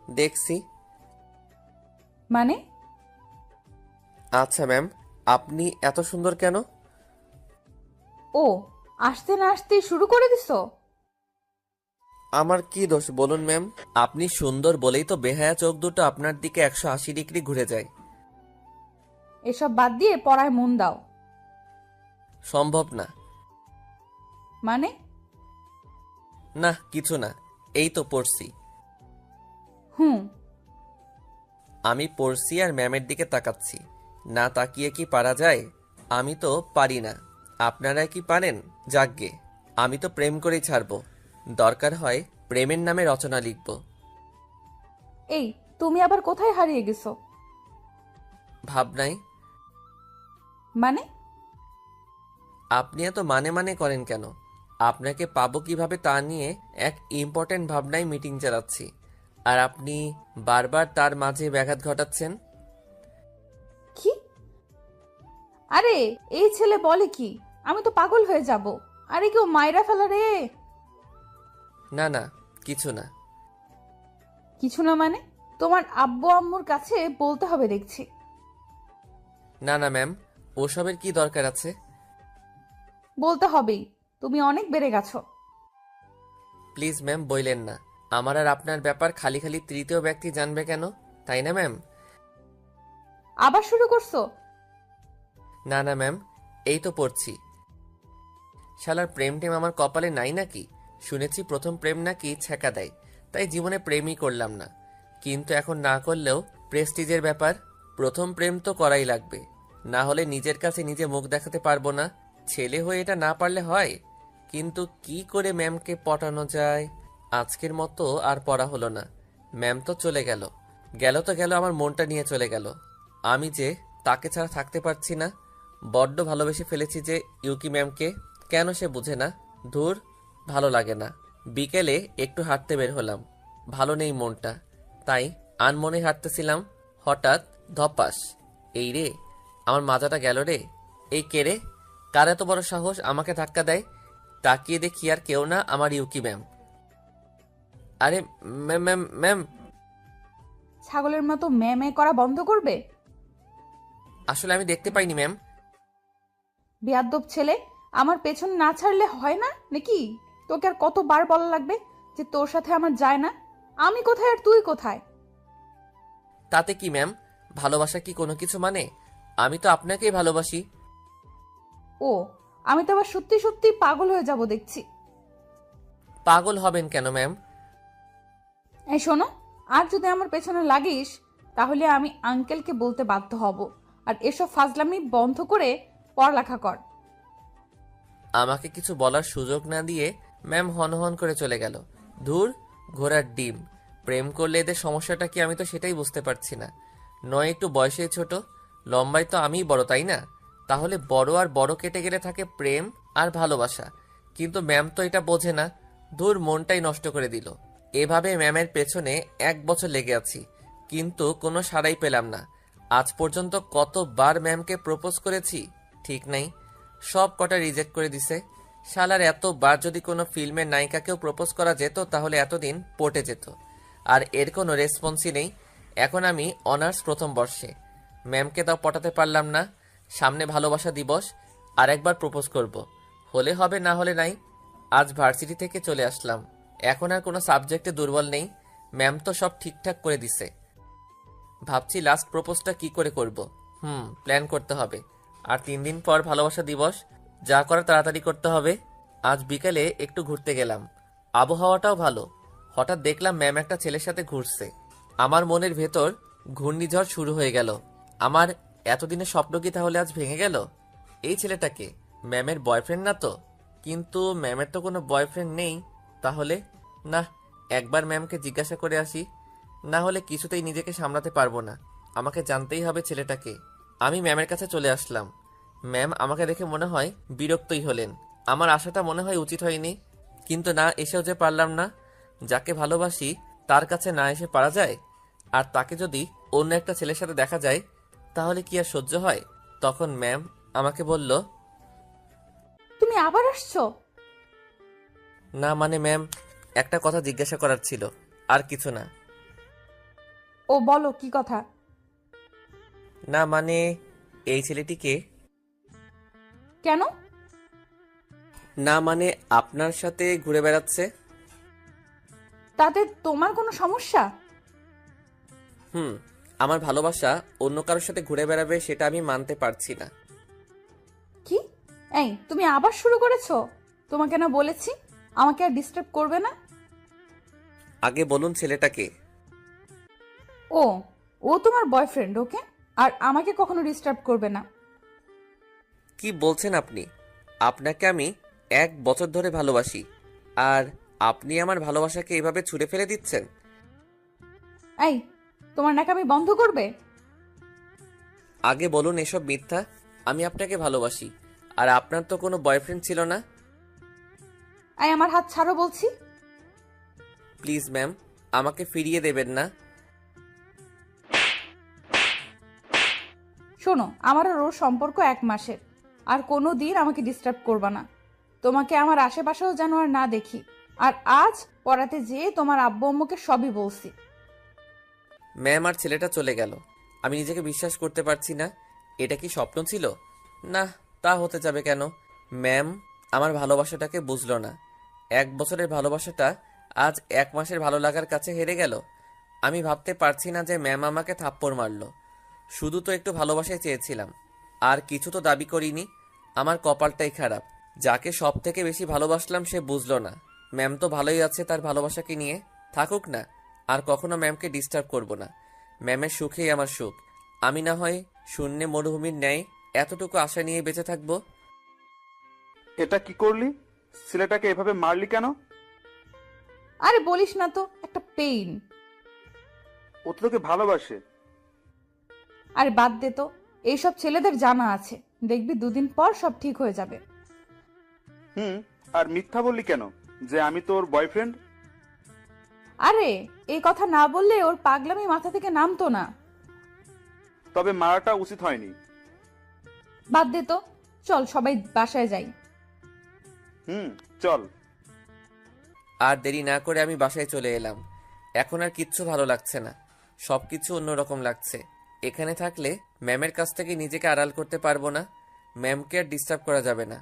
দেখছি। মানে? আচ্ছা ম্যাম, আপনি এত সুন্দর কেন? ও, আসতে না আসতেই শুরু করে দিছো? আমার কি দোষ বলুন ম্যাম? আপনি সুন্দর বলেই তো বেহায়া চোখ দুটো আপনার দিকে 180 ডিগ্রি ঘুরে যায়। এসব বাদ দিয়ে পড়ায় মন দাও। সম্ভব না। মানে? না, কিছু না, এই তো পড়ছি। হুম। আমি পড়ছি আর ম্যামের দিকে তাকাচ্ছি। না তাকিয়ে কি পারা যায়? আমি তো পারি না। আপনারা কি পারেন? যাকগে, আমি তো প্রেম করেই ছাড়বো। দরকার হয় প্রেমের নামে রচনা লিখব। এই, তুমি আবার কোথায় হারিয়ে গেছো? ভাবনাই। মানে? আপনি এত মানে মানে করেন কেন? আপনাকে পাবো কিভাবে তা নিয়ে এক ইম্পর্টেন্ট ভাবনায় মিটিং চালাচ্ছি, আর আপনি বারবার তার মাঝে ব্যাঘাত ঘটাচ্ছেন। কি? আরে এই ছেলে বলে কি? আমি তো পাগল হয়ে যাব। আরে কেউ মাইরা ফেলা রে। না না, কিছু না। কিছু না মানে? তোমার আব্বু আম্মুর কাছে বলতে হবে দেখছি। না না ম্যাম, ওসবের কি দরকার আছে? বলতে হবেই, তুমি অনেক বেড়ে গেছো। প্লিজ ম্যাম, বইলেন না। আমার আর আপনার ব্যাপার খালি খালি তৃতীয় ব্যক্তি জানবে কেন, তাই না ম্যাম? আবার শুরু করছো? না না ম্যাম, এই তো পড়ছি। শালার প্রেম টেম আমার কপালে নাই নাকি? শুনেছি প্রথম প্রেম নাকি ছ্যাঁকা দেয়, তাই জীবনে প্রেমই করলাম না। কিন্তু এখন না করলেও প্রেস্টিজের ব্যাপার। প্রথম প্রেম তো করাই লাগবে, না হলে নিজের কাছে নিজে মুখ দেখাতে পারবো না। ছেলে হয়ে এটা না পারলে হয়? কিন্তু কি করে ম্যামকে পটানো যায়? আজকের মতো আর পড়া হলো না। ম্যাম তো চলে গেল। গেল তো গেল, আমার মনটা নিয়ে চলে গেল। আমি যে তাকে ছাড়া থাকতে পারছি না। বড্ড ভালোবেসে ফেলেছি যে ইউকি ম্যামকে। কেন সে বুঝে না? ধুর, ভালো লাগে না। বিকেলে একটু হাঁটতে বের হলাম, ভালো নেই মনটা, তাই আনমনে হাঁটতেছিলাম। হঠাৎ ধপাস, এই রে, আমার মাথাটা গেল রে। এই কে রে? কার এত বড় সাহস আমাকে ধাক্কা দেয়? তাকিয়ে দেখি আর কেউ না, আমার ইউকি ম্যাম। আরে ম্যাম ম্যাম ম্যাম! ছাগলের মতো ম্যামে করা বন্ধ করবে? আসলে আমি দেখতে পাইনি ম্যাম। বেয়াদ্দব ছেলে, আমার পেছন না ছাড়লে হয় না নাকি? তোকে আর কতবার বলা লাগবে যে তোর সাথে আমার যায় না? আমি কোথায় আর তুই কোথায়? তাতে কি ম্যাম? ভালোবাসা কি কোনো কিছু মানে? আমি তো আপনাকেই ভালোবাসি। ও, আমি তো আবার সত্যি সত্যি পাগল হয়ে যাব দেখছি। পাগল হবেন কেন ম্যাম? এই শোনো, আর যদি আমার পেছনে লাগিস তাহলে আমি আঙ্কেলকে বলতে বাধ্য হব। আর এসব ফাজলামি বন্ধ করে পড়ালেখা কর। আমাকে কিছু বলার সুযোগ না দিয়ে ম্যাম হনহন করে চলে গেল। ধুর, ঘোড়ার ডিম। প্রেম করলে এদের সমস্যাটা কি, আমি তো সেটাই বুঝতে পারছি না। নয় একটু বয়সে ছোট, লম্বায় তো আমিই বড়, তাই না? তাহলে বড় আর বড় কেটে গেলে থাকে প্রেম আর ভালোবাসা। কিন্তু ম্যাম তো এটা বোঝে না। ধুর, মনটাই নষ্ট করে দিল। এভাবে ম্যামের পেছনে 1 বছর লেগে আছি, কিন্তু কোনো সাড়াই পেলাম না। আজ পর্যন্ত কতবার ম্যামকে প্রপোজ করেছি ঠিক নাই, সব কটা রিজেক্ট করে দিছে। শালার এতবার যদি কোনো ফিল্মের নায়িকাকেও প্রপোজ করা যেত তাহলে এতদিন পটে যেত। আর এর কোনো রেসপন্সই নেই। এখন আমি অনার্স প্রথম বর্ষে, ম্যামকে তাও পটাতে পারলাম না। সামনে ভালোবাসা দিবস, আর একবার প্রপোজ করব। হলে হবে, না হলে নাই। আজ ভার্সিটি থেকে চলে আসলাম, এখন আর কোনো সাবজেক্টে দুর্বল নেই। ম্যাম তো সব ঠিকঠাক করে দিছে। ভাবছি লাস্ট প্রপোজটা কি করে করব। প্ল্যান করতে হবে। আর 3 দিন পর ভালোবাসা দিবস, যা করার তাড়াতাড়ি করতে হবে। আজ বিকালে একটু ঘুরতে গেলাম, আবহাওয়াটাও ভালো। হঠাৎ দেখলাম ম্যাম একটা ছেলের সাথে ঘুরছে। আমার মনের ভেতর ঘূর্ণিঝড় শুরু হয়ে গেল। আমার এতদিনের স্বপ্ন কি তাহলে আজ ভেঙে গেল? এই ছেলেটাকে ম্যামের বয়ফ্রেন্ড না তো? কিন্তু ম্যামের তো কোনো বয়ফ্রেন্ড নেই। তাহলে না, একবার ম্যামকে জিজ্ঞাসা করে আসি, না হলে কিছুতেই নিজেকে সামলাতে পারবো না। আমাকে জানতেই হবে ছেলেটাকে। আমি ম্যামের কাছে চলে আসলাম। ম্যাম আমাকে দেখে মনে হয় বিরক্তই হলেন। আমার আশাটা মনে হয় উচিত হয়নি, কিন্তু না এসেও যে পারলাম না। যাকে ভালোবাসি তার কাছে না এসে পারা যায়? আর তাকে যদি অন্য একটা ছেলের সাথে দেখা যায় তাহলে কি আর সহ্য হয়? তখন ম্যাম আমাকে বলল, তুমি আবার আসছো? না মানে ম্যাম, একটা কথা জিজ্ঞাসা করার ছিল, আর কিছু না। ও বলো, কি কথা? না মানে, এই ছেলেটিকে। কেন? না মানে, আপনার সাথে ঘুরে বেড়াচ্ছে। তাতে তোমার কোনো সমস্যা? আমার ভালোবাসা অন্য কারোর সাথে ঘুরে বেড়াবে সেটা আমি মানতে পারছি না। কি? এই তুমি আবার শুরু করেছো? তোমাকে না বলেছি আমাকে আর ডিস্টার্ব করবে না? আগে বলুন ছেলেটাকে। ও ও তোমার বয়ফ্রেন্ড, ওকে? আর আমাকে কখনো ডিস্টার্ব করবে না। কি বলছেন আপনি? আপনাকে আমি 1 বছর ধরে ভালোবাসি, আর আপনি আমার ভালোবাসাকে এভাবে ছুঁড়ে ফেলে দিচ্ছেন? এই তোমার নাকামি বন্ধ করবে? আগে বলুন এসব মিথ্যা। আমি আপনাকে ভালোবাসি, আর আপনার তো কোনো বয়ফ্রেন্ড ছিল না। এই আমার হাত ছাড়ো বলছি। প্লিজ ম্যাম, আমাকে ফিরিয়ে দেবেন না। শোনো, আমার আর ওর সম্পর্ক 1 মাসের, আর কোনো দিন আমাকে ডিস্টার্ব করবা না। তোমাকে আমার আশেপাশেও যেন আর না দেখি। আর আজ পড়াতে যেয়ে তোমার আব্বু আম্মুকে সবই বলছি। ম্যাম, আর ছেলেটা চলে গেল। আমি নিজেকে বিশ্বাস করতে পারছি না। এটা কি স্বপ্ন ছিল? না, তা হতে যাবে কেন? ম্যাম আমার ভালোবাসাটাকে বুঝলো না। 1 বছরের ভালোবাসাটা আজ 1 মাসের ভালো লাগার কাছে হেরে গেল। আমি ভাবতে পারছি না যে ম্যাম আমাকে থাপ্পড় মারলো। শুধু তো একটু ভালোবাসাই চেয়েছিলাম, আর কিছু তো দাবি করিনি। আমার কপালটাই খারাপ। যাকে সব থেকে বেশি ভালোবাসলাম সে বুঝলো না। ম্যাম তো ভালোই আছে তার ভালোবাসাকে নিয়ে, থাকুক না। আর কখনো ম্যামকে ডিস্টার্ব করব না। ম্যামের সুখেই আমার সুখ। আমি না হয় শূন্যে মরুভূমির ন্যায় এতটুকু আশা নিয়ে বেঁচে থাকবো। এটা কি করলি? ছেলেটাকে এভাবে মারলি কেন? আরে বলিস না তো, একটা পেইন। ও তো তোকে ভালোবাসে। আরে বাদ দে তো, এইসব ছেলেদের জানা আছে। দেখবি 2 দিন পর সব ঠিক হয়ে যাবে। আর মিথ্যা বললি কেন যে আমি তোর বয়ফ্রেন্ড? আরে এই কথা না বললে ওর পাগলামি মাথা থেকে নামতো না। তবে মারাটা উচিত হয়নি। বাদ দে তো, চল সবাই বাসায় যাই। চল। আর দেরি না করে আমি বাসায় চলে এলাম। এখন আর কিচ্ছু ভালো লাগছে না, সবকিছু অন্যরকম লাগছে। এখানে থাকলে ম্যামের কাছ থেকে নিজেকে আড়াল করতে পারবো না। ম্যামকে আর ডিস্টার্ব করা যাবে না।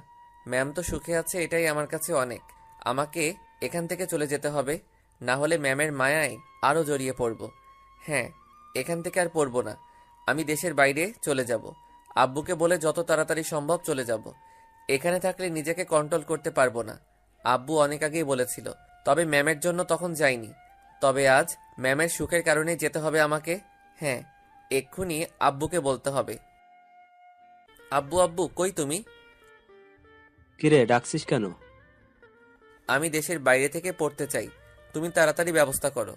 ম্যাম তো সুখে আছে, এটাই আমার কাছে অনেক। আমাকে এখান থেকে চলে যেতে হবে, না হলে ম্যামের মায়ায় আরও জড়িয়ে পড়ব। হ্যাঁ, এখান থেকে আর পড়ব না। আমি দেশের বাইরে চলে যাব। আব্বুকে বলে যত তাড়াতাড়ি সম্ভব চলে যাব। এখানে থাকলে নিজেকে কন্ট্রোল করতে পারবো না। আব্বু অনেক আগেই বলেছিল, তবে ম্যামের জন্য তখন যাইনি। তবে আজ ম্যামের সুখের কারণে যেতে হবে আমাকে। হ্যাঁ, এক্ষুনি আব্বুকে বলতে হবে। আব্বু আব্বু কই তুমি? কিরে ডাকছিস কেন? আমি দেশের বাইরে থেকে পড়তে চাই, তুমি তাড়াতাড়ি ব্যবস্থা করো।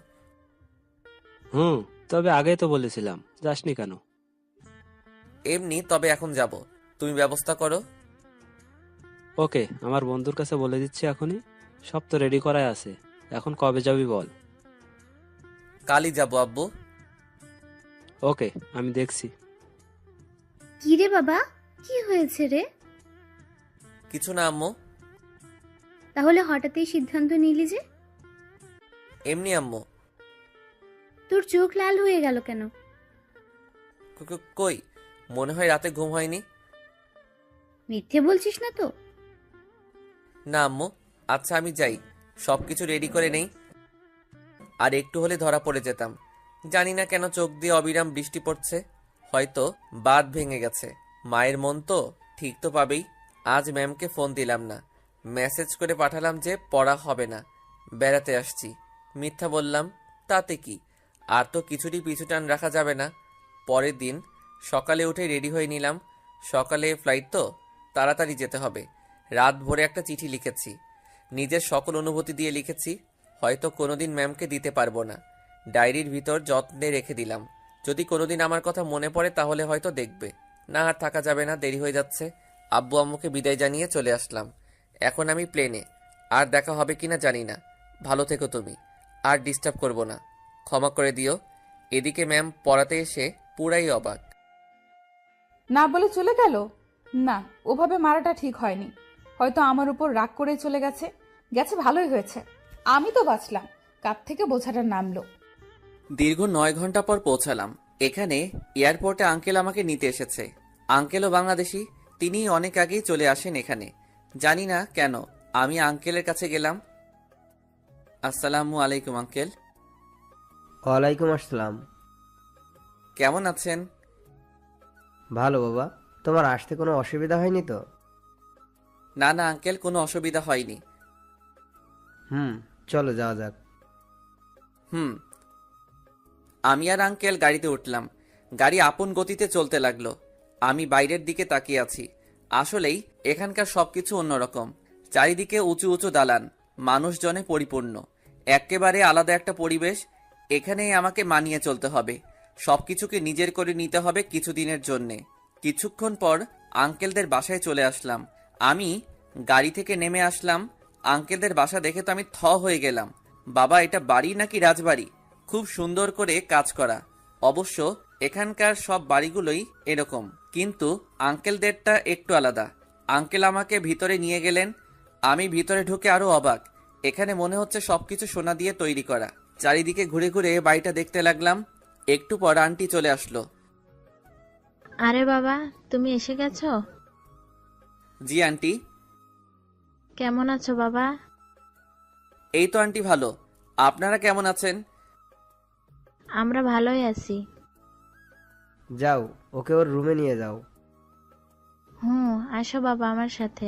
তবে আগেই তো বলেছিলাম, যাসনি কেন? এমনি, তবে এখন যাব, তুমি ব্যবস্থা করো। ওকে, আমার বন্ধুর কাছে বলে দিচ্ছি এখনই। সব তো রেডি করাই আছে। এখন কবে যাবি বল? কালই যাব আব্বু। ওকে, আমি দেখছি। কি রে বাবা, কি হয়েছে রে? কিছু না আম্মু। তাহলে হঠাৎই সিদ্ধান্ত নিলি যে? এমনি আম্মু। তোর চোখ লাল হয়ে গেল কেন? কই, মনে হয় রাতে ঘুম হয়নি। মিথ্যে বলছিস না তো? না আম্মু। আচ্ছা আমি যাই, সবকিছু রেডি করে নেই। আর একটু হলে ধরা পড়ে যেতাম। জানি না কেন চোখ দিয়ে অবিরাম বৃষ্টি পড়ছে, হয়তো বাঁধ ভেঙে গেছে। মায়ের মন তো ঠিক তো পাবেই। আজ ম্যামকে ফোন দিলাম না, মেসেজ করে পাঠালাম যে পড়া হবে না, বেড়াতে আসছি। মিথ্যা বললাম, তাতে কি? আর তো কিছুরই পিছুটান রাখা যাবে না। পরের দিন সকালে উঠে রেডি হয়ে নিলাম। সকালে ফ্লাইট তো, তাড়াতাড়ি যেতে হবে। রাত ভোরে একটা চিঠি লিখেছি, নিজের সকল অনুভূতি দিয়ে লিখেছি। হয়তো কোনোদিন ম্যামকে দিতে পারবো না, ডায়েরির ভিতর যত্নে রেখে দিলাম। যদি কোনোদিন আমার কথা মনে পড়ে তাহলে হয়তো দেখবে। না আর থাকা যাবে না, দেরি হয়ে যাচ্ছে। আব্বু আম্মুকে বিদায় জানিয়ে চলে আসলাম। এখন আমি প্লেনে, আর দেখা হবে কিনা জানি না। ভালো থেকো তুমি, আর ডিস্টার্ব করব না, ক্ষমা করে দিও। এদিকে ম্যাম পড়াতে এসে পুরাই অবাক। না বলে চলে গেল? না, ওভাবে মারাটা ঠিক হয়নি। হয়তো আমার উপর রাগ করে চলে গেছে। গেছে ভালোই হয়েছে, আমি তো বাঁচলাম। কাপ থেকে বোঝাটা নামলো। দীর্ঘ 9 ঘন্টা পর পৌঁছালাম। এখানে এয়ারপোর্টে আঙ্কেল আমাকে নিতে এসেছে। আঙ্কেলও বাংলাদেশি, তিনি অনেক আগেই চলে আসেন এখানে। জানি না কেন আমি আঙ্কেলের কাছে গেলাম। আসসালামু আলাইকুম আঙ্কেল। ওয়ালাইকুম আসসালাম। কেমন আছেন? ভালো বাবা, তোমার আসতে কোনো অসুবিধা হয়নি তো? না না আঙ্কেল, কোনো অসুবিধা হয়নি। চলো যাওয়া যাক। আমি আর আঙ্কেল গাড়িতে উঠলাম। গাড়ি আপন গতিতে চলতে লাগলো। আমি বাইরের দিকে তাকিয়ে আছি। আসলেই এখানকার সবকিছু অন্যরকম। চারিদিকে উঁচু উঁচু দালান, মানুষজনে পরিপূর্ণ। একেবারে আলাদা একটা পরিবেশ। এখানেই আমাকে মানিয়ে চলতে হবে। সবকিছুকে নিজের করে নিতে হবে কিছুদিনের জন্যে। কিছুক্ষণ পর আঙ্কেলদের বাসায় চলে আসলাম। আমি গাড়ি থেকে নেমে আসলাম। আঙ্কেলদের বাসা দেখে তো আমি থ হয়ে গেলাম। বাবা, এটা বাড়ি নাকি রাজবাড়ি? খুব সুন্দর করে কাজ করা। অবশ্য এখানকার সব বাড়িগুলোই এরকম, কিন্তু আঙ্কেলদেরটা একটু আলাদা। আঙ্কেল আমাকে ভিতরে নিয়ে গেলেন। আমি ভিতরে ঢুকে আরো অবাক। এখানে মনে হচ্ছে সবকিছু সোনা দিয়ে তৈরি করা। চারিদিকে ঘুরে ঘুরে বাড়িটা দেখতে লাগলাম। একটু পর আন্টি চলে আসলো। আরে বাবা, তুমি এসে গেছো? জি আন্টি। কেমন আছো বাবা? এই তো আন্টি ভালো, আপনারা কেমন আছেন? আমরা ভালোই আছি। যাও, ওকে ওর রুমে নিয়ে যাও। আসো বাবা আমার সাথে।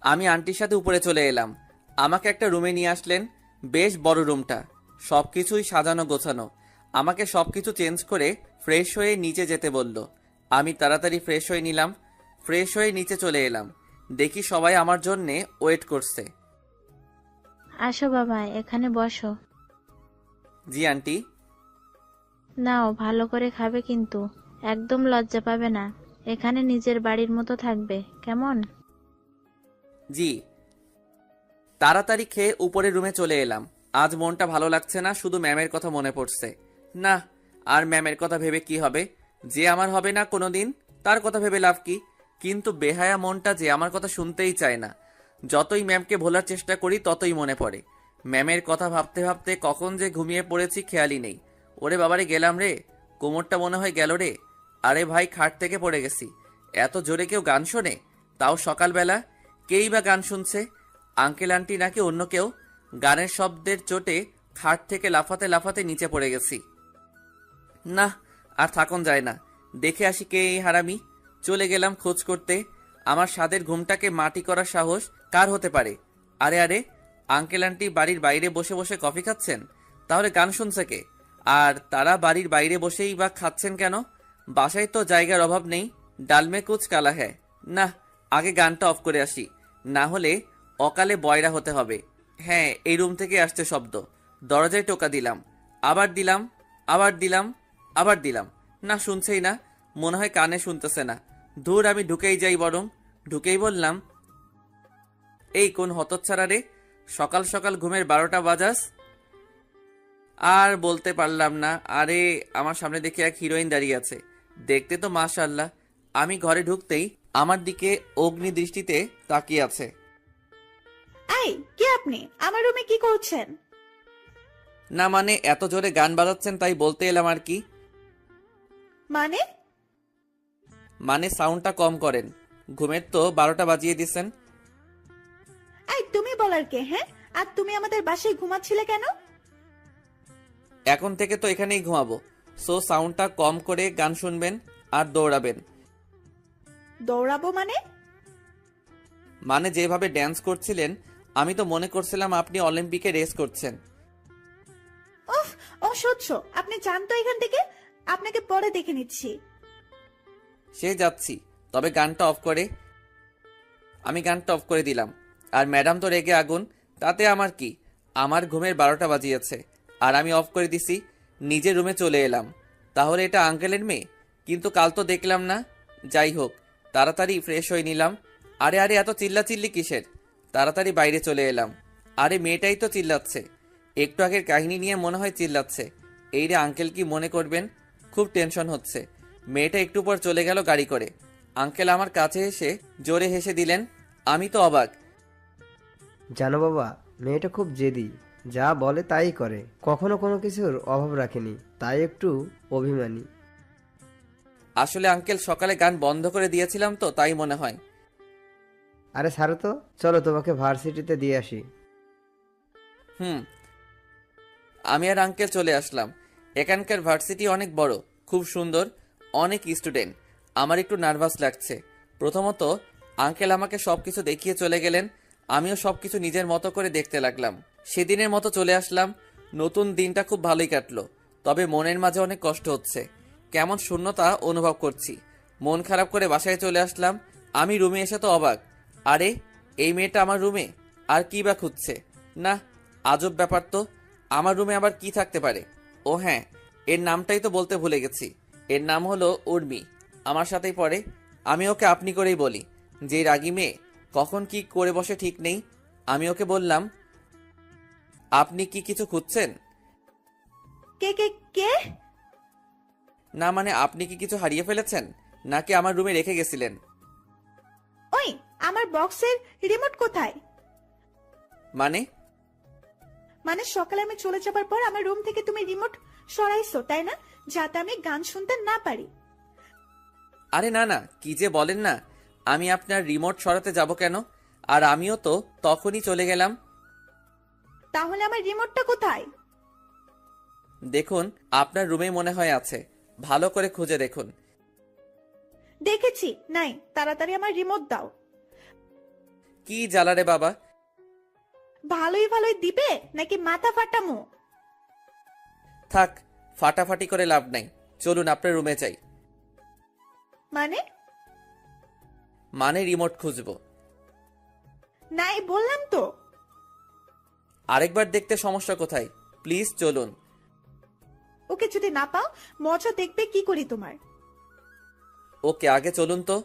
আমি আন্টির সাথে উপরে চলে এলাম। আমাকে একটা রুমে নিয়ে আসলেন। বেশ বড় রুমটা, সবকিছুই সাজানো গোছানো। আমাকে সবকিছু চেঞ্জ করে ফ্রেশ হয়ে নিচে যেতে বলল। আমি তাড়াতাড়ি ফ্রেশ হয়ে নিলাম। ফ্রেশ হয়ে নিচে চলে এলাম। দেখি সবাই আমার জন্যে ওয়েট করছে। আসো বাবা, এখানে বসো। জি আন্টি। নাও, ভালো করে খাবে কিন্তু একদম লজ্জা পাবে না। এখানে নিজের বাড়ির মতো থাকবে, কেমন? জি। তাড়াতাড়ি খেয়ে উপরের রুমে চলে এলাম। আজ মনটা ভালো লাগছে না, শুধু ম্যামের কথা মনে পড়ছে। না, আর ম্যামের কথা ভেবে কি হবে? যে আমার হবে না কোনোদিন, তার কথা ভেবে লাভ কি? কিন্তু বেহায়া মনটা যে আমার কথা শুনতেই চায় না। যতই ম্যামকে ভোলার চেষ্টা করি ততই মনে পড়ে। ম্যামের কথা ভাবতে ভাবতে কখন যে ঘুমিয়ে পড়েছি খেয়ালই নেই। ওরে বাবারে, গেলাম রে, কোমরটা মনে হয় গেল রে। আরে ভাই, খাট থেকে পড়ে গেছি। এত জোরে কেউ গান শোনে? তাও সকালবেলা। কেই বা গান শুনছে? আঙ্কেল আন্টি নাকি অন্য কেউ? গানের শব্দের চোটে খাট থেকে লাফাতে লাফাতে নিচে পড়ে গেছি। না, আর থাকুন যায় না, দেখে আসি কে এই হারামি। চলে গেলাম খোঁজ করতে। আমার স্বাদের ঘুমটাকে মাটি করার সাহস কার হতে পারে? আরে আরে, আঙ্কেল আন্টি বাড়ির বাইরে বসে বসে কফি খাচ্ছেন, তাহলে গান শুনছে কে? আর তারা বাড়ির বাইরে বসেই বা খাচ্ছেন কেন? বাসায় তো জায়গার অভাব নেই। ডালমে কুচ কালা হ্যায়। না, আগে গানটা অফ করে আসি, না হলে অকালে বয়রা হতে হবে। হ্যাঁ, এই রুম থেকে আসছে শব্দ। দরজায় টোকা দিলাম, আবার দিলাম, আবার দিলাম, আবার দিলাম। না, শুনছেই না। মনে হয় কানে শুনতেছে না। দূর, আমি ঢুকেই যাই বরং। ঢুকেই বললাম, এই কোন হতচ্ছাড়া রে, সকাল সকাল ঘুমের 12টা বাজাস? আর বলতে পারলাম না। আরে, আমার সামনে দেখে এক হিরোইন দাঁড়িয়ে আছে। দেখতে তো মাশাআল্লাহ। আমি ঘরে ঢুকতেই আমার দিকে অগ্নি দৃষ্টিতে তাকিয়ে আছে। এই, কে আপনি? আমার রুমে কি করছেন? না মানে, এত জোরে গান বাজাচ্ছেন তাই বলতে এলাম আর কি। মানে? মানে সাউন্ডটা কম করেন। ঘুমের তো 12টা বাজিয়ে দিছেন। এই, তুমি বলার কে? হ্যাঁ, আর তুমি আমাদের বাসায় ঘুমাচ্ছিলে কেন? এখন থেকে তো এখানেই ঘুমাবো। সো সাউন্ডটা কম করে গান শুনবেন আর দৌড়াবেন। দৌড়াবো মানে? মানে যেভাবে ড্যান্স করছিলেন, আমি তো মনে করছিলাম আপনি অলিম্পিকে রেস করছেন। উফ, অসহ্য। আপনি যান তো এখান থেকে, আপনাকে পরে দেখে নিচ্ছি। সে যাচ্ছি, তবে গানটা অফ করে। আমি গানটা অফ করে দিলাম। আর ম্যাডাম তো রেগে আগুন। তাতে আমার কি? আমার ঘুমের 12টা বাজিয়েছে আর আমি অফ করে দিছি। নিজের রুমে চলে এলাম। তাহলে এটা আঙ্কেলের মেয়ে? কিন্তু কাল তো দেখলাম না। যাই হোক, তাড়াতাড়ি ফ্রেশ হয়ে নিলাম। আরে আরে, এত চিল্লাচিল্লি কিসের? তাড়াতাড়ি বাইরে চলে এলাম। আরে, মেয়েটাই তো চিল্লাচ্ছে। একটু আগের কাহিনী নিয়ে মনে হয় চিল্লাচ্ছে। এই রে, আঙ্কেল কি মনে করবেন? খুব টেনশন হচ্ছে। মেয়েটা একটু পর চলে গেল গাড়ি করে। আঙ্কেল আমার কাছে এসে জোরে হেসে দিলেন। আমি তো অবাক। জানো বাবা, মেয়েটা খুব জেদি, যা বলে তাই করে, কখনো কোনো কিছুর অভাব রাখেনি, তাই একটু অভিমানী। আসলে আঙ্কেল সকালে গান বন্ধ করে দিয়েছিলাম তো, তাই মনে হয়। আরে ছাড়ো তো, চলো তোমাকে ভার্সিটিতে দিয়ে আসি। আমি আর আঙ্কেল চলে আসলাম। এখানকার ভার্সিটি অনেক বড়, খুব সুন্দর, অনেক স্টুডেন্ট। আমার একটু নার্ভাস লাগছে। প্রথমত আঙ্কেল আমাকে সবকিছু দেখিয়ে চলে গেলেন। আমিও সবকিছু নিজের মতো করে দেখতে লাগলাম। সেদিনের মতো চলে আসলাম। নতুন দিনটা খুব ভালোই কাটলো, তবে মনের মাঝে অনেক কষ্ট হচ্ছে। কেমন শূন্যতা অনুভব করছি। মন খারাপ করে বাসায় চলে আসলাম। আমি রুমে এসে তো অবাক। আরে, এই মেয়েটা আমার রুমে, আর কি বা খুঁজছে? না, আজব ব্যাপার তো। আমার রুমে আবার কি থাকতে পারে? ও হ্যাঁ, এর নামটাই তো বলতে ভুলে গেছি। এর নাম হলো উর্মি। আমার সাথেই পড়ে। আমি ওকে আপনি করেই বলি। যে রাগী মেয়ে, কখন কি করে বসে ঠিক নেই। আমি ওকে বললাম, আপনি কি কিছু খুঁজছেন? কে কে কে? না মানে, আপনি কি কিছু হারিয়ে ফেলেছেন, নাকি আমার রুমে রেখে গেছিলেন? ওই, আমার বক্সের রিমোট কোথায়? মানে? মানে সকালে আমি চলে যাবার পর আমার রুম থেকে তুমি রিমোট সরাইছো, তাই না? যাতে আমি গান শুনতে না পারি। আরে না না, কি যে বলেন না। আমি আপনার রিমোট সরাতে যাব কেন? আর আমিও তো তখনই চলে গেলাম। তাহলে আমার রিমোটটা কোথায়? দেখুন, আপনার রুমে মনে হয় আছে। ভালো করে খুঁজে দেখুন। দেখেছি, নাই। তাড়াতাড়ি আমার রিমোট দাও। কি জ্বালা রে বাবা। ভালোই ভালোই দিবে নাকি মাথা ফাটামো? থাক, ফাটাফাটি করে লাভ নাই। চলুন আপনার রুমে যাই। মানে? মানে রিমোট খুঁজবো। নাই বললাম তো। আরেকবার দেখতে সমস্যা কোথায়? প্লিজ চলুন। ওকে যদি না পাও, মজা দেখবে কি করি তোমার। ওকে, আগে চলুন তো।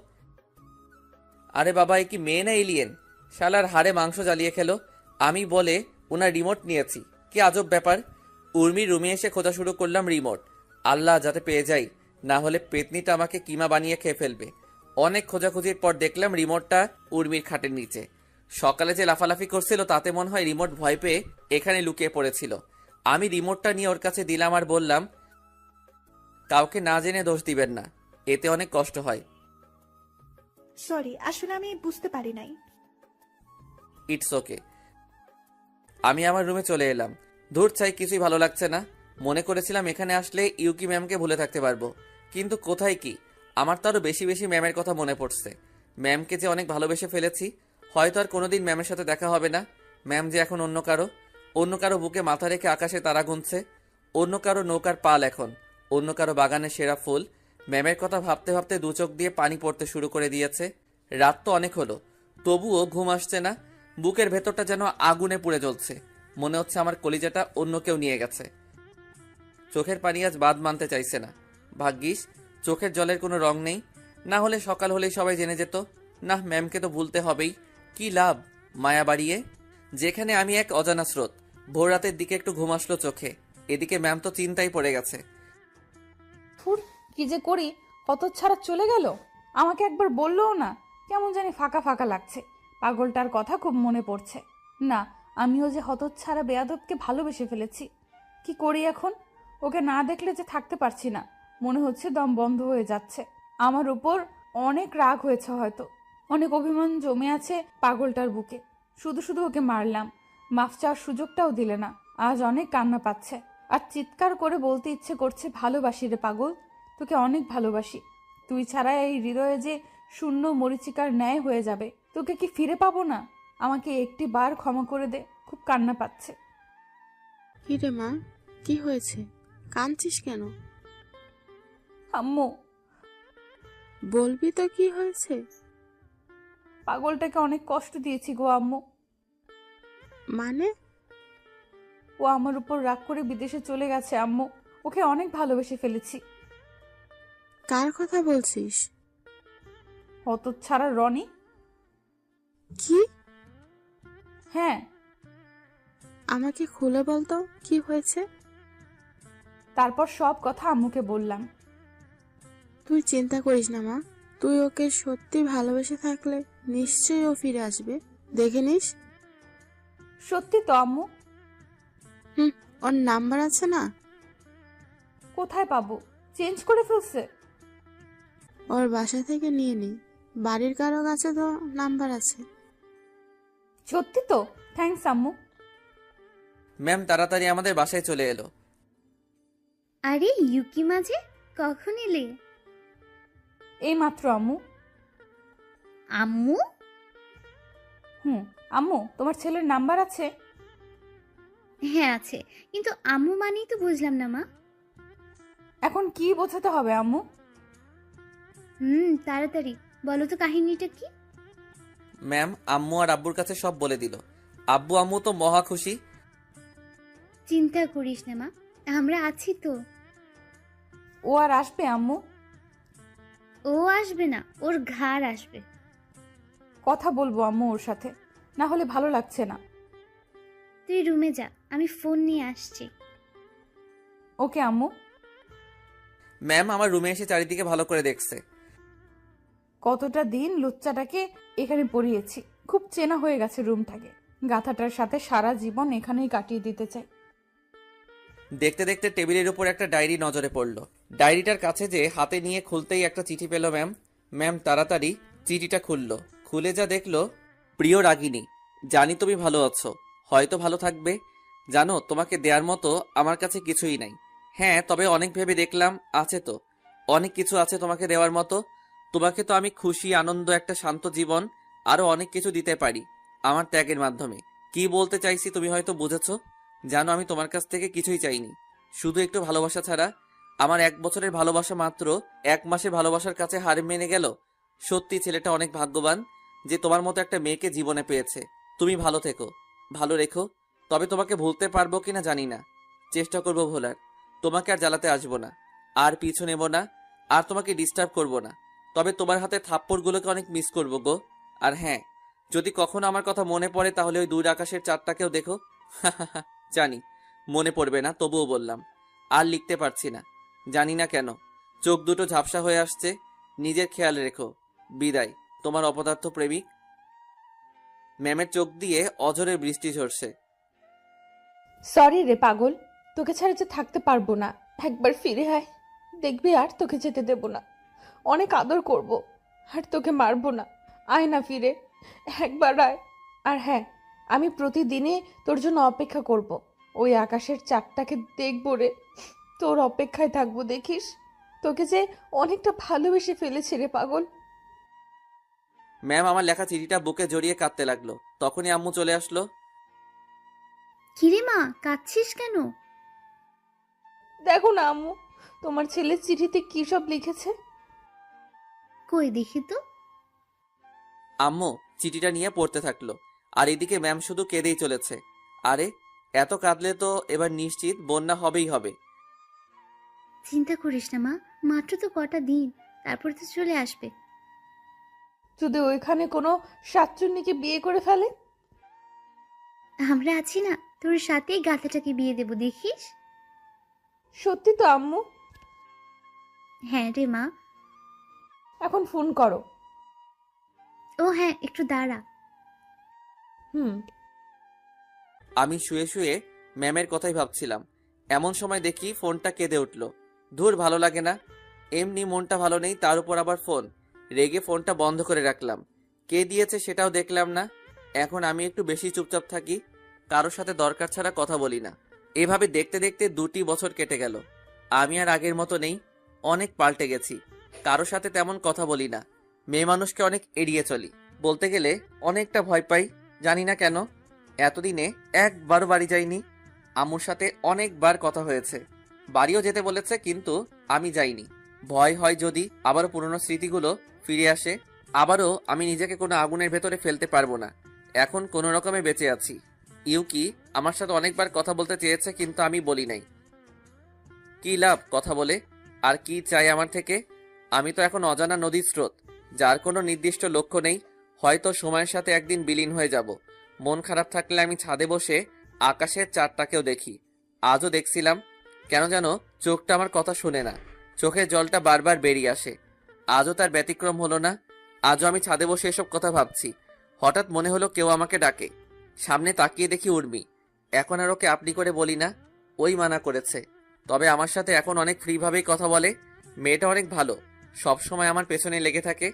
আরে বাবা, এ কি মেয়ে না এলিয়েন? শালার হাড়ে মাংস জ্বালিয়ে খেলো। আমি বলে ওনার রিমোট নিয়েছি। কি আজব ব্যাপার। উর্মির রুমে এসে খোঁজা শুরু করলাম রিমোট। আল্লাহ, যাতে পেয়ে যাই, না হলে পেতনিটা আমাকে কিমা বানিয়ে খেয়ে ফেলবে। অনেক খোঁজাখুঁজির পর দেখলাম রিমোটটা উর্মির খাটের নিচে। সকালে যে লাফালাফি করছিল তাতে মনে হয় রিমোট ভয় পেয়ে এখানে লুকিয়ে পড়েছিল। আমি রিমোটটা নিয়ে ওর কাছে দিলাম আর বললাম, কাউকে না জেনে দোষ দিবেন না, এতে অনেক কষ্ট হয়। সরি, আসলে আমি বুঝতে পারি নাই। It's okay. আমি আমার রুমে চলে এলাম। ধূর চাই, কিছুই ভালো লাগছে না। মনে করেছিলাম এখানে আসলে ইউকি ম্যামকে ভুলে থাকতে পারবো, কিন্তু কোথায় কি। আমার তো আরো বেশি বেশি ম্যামের কথা মনে পড়ছে। ম্যামকে যে অনেক ভালোবেসে ফেলেছি। হয়তো আর কোনোদিন ম্যামের সাথে দেখা হবে না। ম্যাম যে এখন অন্য কারো বুকে মাথা রেখে আকাশে তারা গুনছে, অন্য কারো নৌকার পাল এখন, অন্য কারো বাগানের সেরা ফুল। ম্যামের কথা ভাবতে ভাবতে দু চোখ দিয়ে পানি পড়তে শুরু করে দিয়েছে। রাত তো অনেক হলো, তবুও ঘুম আসছে না। বুকের ভেতরটা যেন আগুনে পুড়ে জ্বলছে। মনে হচ্ছে আমার কলিজাটা অন্য কেউ নিয়ে গেছে। চোখের পানি আজ বাদ মানতে চাইছে না। ভাগ্যিস চোখের জলের কোনো রং নেই, না হলে সকাল হলেই সবাই জেনে যেত। না, ম্যামকে তো ভুলতে হবেই। কি লাভ মায়া বাড়িয়ে? যেখানে আমি এক অজানা স্রোত। ভোর রাতের দিকে একটু ঘুম আসলো চোখে, এদিকে ম্যাম তো চিন্তায় পড়ে গেছে। ফুর, কি যে করি, হতচ্ছাড়া চলে গেল। আমাকে একবার বললোও না। কেমন জানি ফাঁকা ফাঁকা লাগছে। পাগলটার কথা খুব মনে পড়ছে। না, আমিও যে হতচ্ছাড়া বেয়াদবকে ভালোবেসে ফেলেছি। কি করি এখন? ওকে না দেখলে যে থাকতে পারছি না। মনে হচ্ছে দম বন্ধ হয়ে যাচ্ছে। আমার উপর অনেক রাগ হয়েছে হয়তো, অনেক অভিমান জমে আছে পাগলটার বুকে। শুধু শুধু ওকে মারলাম, মাফ চাওয়ার সুযোগটাও দিলে না। আজ অনেক কান্না পাচ্ছে, আর চিৎকার করে বলতে ইচ্ছে করছে, ভালোবাসি রে পাগল, তোকে অনেক ভালোবাসি। তুই ছাড়া এই হৃদয়ে যে শূন্য মরিচিকার ন্যায় হয়ে যাবে। তোকে কি ফিরে পাবো না? আমাকে একটি বার ক্ষমা করে দে, খুব কান্না পাচ্ছে। কি রে মা, কি হয়েছে? কাঁদছিস কেন? আম্মু, বলবি তো কি হয়েছে? পাগলটাকে অনেক কষ্ট দিয়েছি গো আম্মু। মানে? ও আমার উপর রাগ করে বিদেশে চলে গেছে আম্মু। ওকে অনেক ভালোবেসে ফেলেছি। কার কথা বলছিস? হতচ্ছাড়া রনি। কি? হ্যাঁ। আমাকে খুলে বলতো কি হয়েছে। তারপর সব কথা আম্মুকে বললাম। তুই চিন্তা করিস না মা, তুই ওকে সত্যি ভালোবেসে থাকলে নিশ্চয়ই ও ফিরে আসবে, দেখে নিস। সত্যি তো আম্মু। ওর নাম্বার আছে না? কোথায় পাবো? চেঞ্জ করে ফেলছে। ওর বাসা থেকে নিয়ে নি, বাড়ির কারো কাছে তো নাম্বার আছে। সত্যি তো? থ্যাঙ্কস আম্মু। ম্যাম তাড়াতাড়ি আমাদের বাসায় চলে এলো। আরে ইউকি মাঝে কখন এলে? এই মাত্র আম্মু। আম্মু? আম্মু, তোমার ছেলের নাম্বার আছে? হ্যাঁ আছে, কিন্তু আম্মু মানেই তো বুঝলাম না মা। এখন কি বোঝাতে হবে আম্মু? তাড়াতাড়ি বলো তো কাহিনীটা কি। ম্যাম আম্মু আর আব্বুর কাছে সব বলে দিল। আব্বু আম্মু তো মহা খুশি। চিন্তা করিস না মা, আমরা আছি তো। ও আর আসবে আম্মু? ও আসবে না, ওর ঘাড় আসবে। কথা বলবো আম্মু ওর সাথে, না হলে ভালো লাগছে না। তুই রুমে যা, আমি ফোন নিয়ে আসছি। ওকে আম্মু। ম্যাম আমার রুমে এসে চারিদিকে ভালো করে দেখছে। কতটা দিন লুচ্চাটাকে এখানে পড়িয়েছি, খুব চেনা হয়ে গেছে রুমটাকে। গাথাটার সাথে সারা জীবন এখানেই কাটিয়ে দিতে চাই। দেখতে দেখতে টেবিলের উপর একটা ডায়েরি নজরে পড়ল। ডায়েরিটার কাছে যে হাতে নিয়ে খুলতেই একটা চিঠি পেল ম্যাম। ম্যাম তাড়াতাড়ি চিঠিটা খুললো। খুলে যা দেখলো, প্রিয় রাগিনী, জানি তুমি ভালো আছো, হয়তো ভালো থাকবে। জানো তোমাকে দেওয়ার মতো আমার কাছে কিছুই নাই। হ্যাঁ, তবে অনেক ভেবে দেখলাম আছে তো, অনেক কিছু আছে তোমাকে দেওয়ার মতো। তোমাকে তো আমি খুশি, আনন্দ, একটা শান্ত জীবন, আরো অনেক কিছু দিতে পারি আমার ত্যাগের মাধ্যমে। কি বলতে চাইছি তুমি হয়তো বুঝেছো। জানো আমি তোমার কাছ থেকে কিছুই চাইনি, শুধু একটু ভালোবাসা ছাড়া। আমার 1 বছরের ভালোবাসা মাত্র 1 মাসের ভালোবাসার কাছে হার মেনে গেল। সত্যি ছেলেটা অনেক ভাগ্যবান যে তোমার মতো একটা মেয়েকে জীবনে পেয়েছে। তুমি ভালো থেকো, ভালো রেখো। তবে তোমাকে ভুলতে পারবো কিনা জানি না, চেষ্টা করবো ভোলার। তোমাকে আর জ্বালাতে আসবো না, আর পিছু নেব না, আর তোমাকে ডিস্টার্ব করবো না। তবে তোমার হাতে থাপ্পড়গুলোকে অনেক মিস করবো গো। আর হ্যাঁ, যদি কখনো আমার কথা মনে পড়ে তাহলে ওই দূর আকাশের চাঁদটাকেও দেখো। জানি মনে পড়বে না, তবুও বললাম। আর লিখতে পারছি না, জানি না কেন, চোখ দুটো ঝাপসা হয়ে আসছে। নিজের খেয়াল রেখো। বিদায়, তোমার অপদার্থ প্রেমিক। ম্যামের চোখ দিয়ে অঝরে বৃষ্টি ঝরছে। সরি রে পাগল, তোকে ছাড়া যে থাকতে পারবো না। একবার ফিরে আয়, দেখবি আর তোকে যেতে দেব না। অনেক আদর করব, আর তোকে মারবো না। আয় না ফিরে, একবার আয়। আর হ্যাঁ, আমি প্রতিদিনই তোর জন্য অপেক্ষা করব। ওই আকাশের চাঁদটাকে দেখবো রে, তোর অপেক্ষায় থাকবো। দেখিস, তোকে যে অনেকটা ভালোবেসে ফেলেছি রে পাগল। ম্যাম আমার লেখা চিঠিটা বুকে জড়িয়ে কাঁদতে লাগলো। তখনই আম্মু চলে আসলো। কিরে মা, কাঁদছিস কেন? দেখো না আম্মু, তোমার ছেলের চিঠিতে কি সব লিখেছে। কই দেখি তো। আম্মু চিঠিটা নিয়ে পড়তে থাকলো, আর এদিকে ম্যাম শুধু কেঁদেই চলেছে। আরে এত কাঁদলে তো এবার নিশ্চিত বন্যা হবেই হবে। চিন্তা করিস না মা, মাত্র তো কটা দিন, তারপর তো চলে আসবে। যদি ওইখানে কোনো শাকচুন্নিকে বিয়ে করে ফেলে? আমরা আছি না, তোর সাথেই গাথাটাকে বিয়ে দেব, দেখিস। সত্যি তো আম্মু? হ্যাঁ রে মা। এখন ফোন করো। ও হ্যাঁ, একটু দাঁড়া। হুম। আমি শুয়ে শুয়ে ম্যামের কথাই ভাবছিলাম, এমন সময় দেখি ফোনটা কেঁদে উঠল। ধুর, ভালো লাগে না, এমনি মনটা ভালো নেই, তার উপর আবার ফোন। রেগে ফোনটা বন্ধ করে রাখলাম। কে দিয়েছে সেটাও দেখলাম না। এখন আমি একটু বেশি চুপচাপ থাকি, কারোর সাথে দরকার ছাড়া কথা বলি না। এভাবে দেখতে দেখতে 2টি বছর কেটে গেল। আমি আর আগের মতো নেই, অনেক পাল্টে গেছি। কারোর সাথে তেমন কথা বলি না, মেয়ে মানুষকে অনেক এড়িয়ে চলি। বলতে গেলে অনেকটা ভয় পাই, জানি না কেন। এতদিনে একবারও বাড়ি যাইনি। আম্মুর সাথে অনেকবার কথা হয়েছে, বাড়িও যেতে বলেছে, কিন্তু আমি যাইনি। ভয় হয় যদি আবারও পুরনো স্মৃতিগুলো ফিরে আসে, আবারও আমি নিজেকে কোনো আগুনের ভেতরে ফেলতে পারবো না। এখন কোনো রকমে বেঁচে আছি। ইউকি আমার সাথে অনেকবার কথা বলতে চেয়েছে, কিন্তু আমি বলি নাই। কি লাভ কথা বলে? আর কি চাই আমার থেকে? আমি তো এখন অজানা নদীর স্রোত, যার কোনো নির্দিষ্ট লক্ষ্য নেই। হয়তো সময়ের সাথে একদিন বিলীন হয়ে যাব। মন খারাপ থাকলে আমি ছাদে বসে আকাশের চাঁদটাকেও দেখি। আজও দেখছিলাম, কেন যেন চোখটা আমার কথা শুনে না, চোখের জলটা বারবার বেরিয়ে আসে। আজও তার ব্যতিক্রম হলো না। আজও আমি ছাদে বসে এসব কথা ভাবছি। হঠাৎ মনে হলো কেউ আমাকে ডাকে। সামনে তাকিয়ে দেখি উর্মি। এখন আর ওকে আপনি করে বলি না, ওই মানা করেছে। তবে আমার সাথে এখন অনেক ফ্রিভাবেই কথা বলে। মেয়েটা অনেক ভালো, সব সময় আমার পেছনে লেগে থাকে।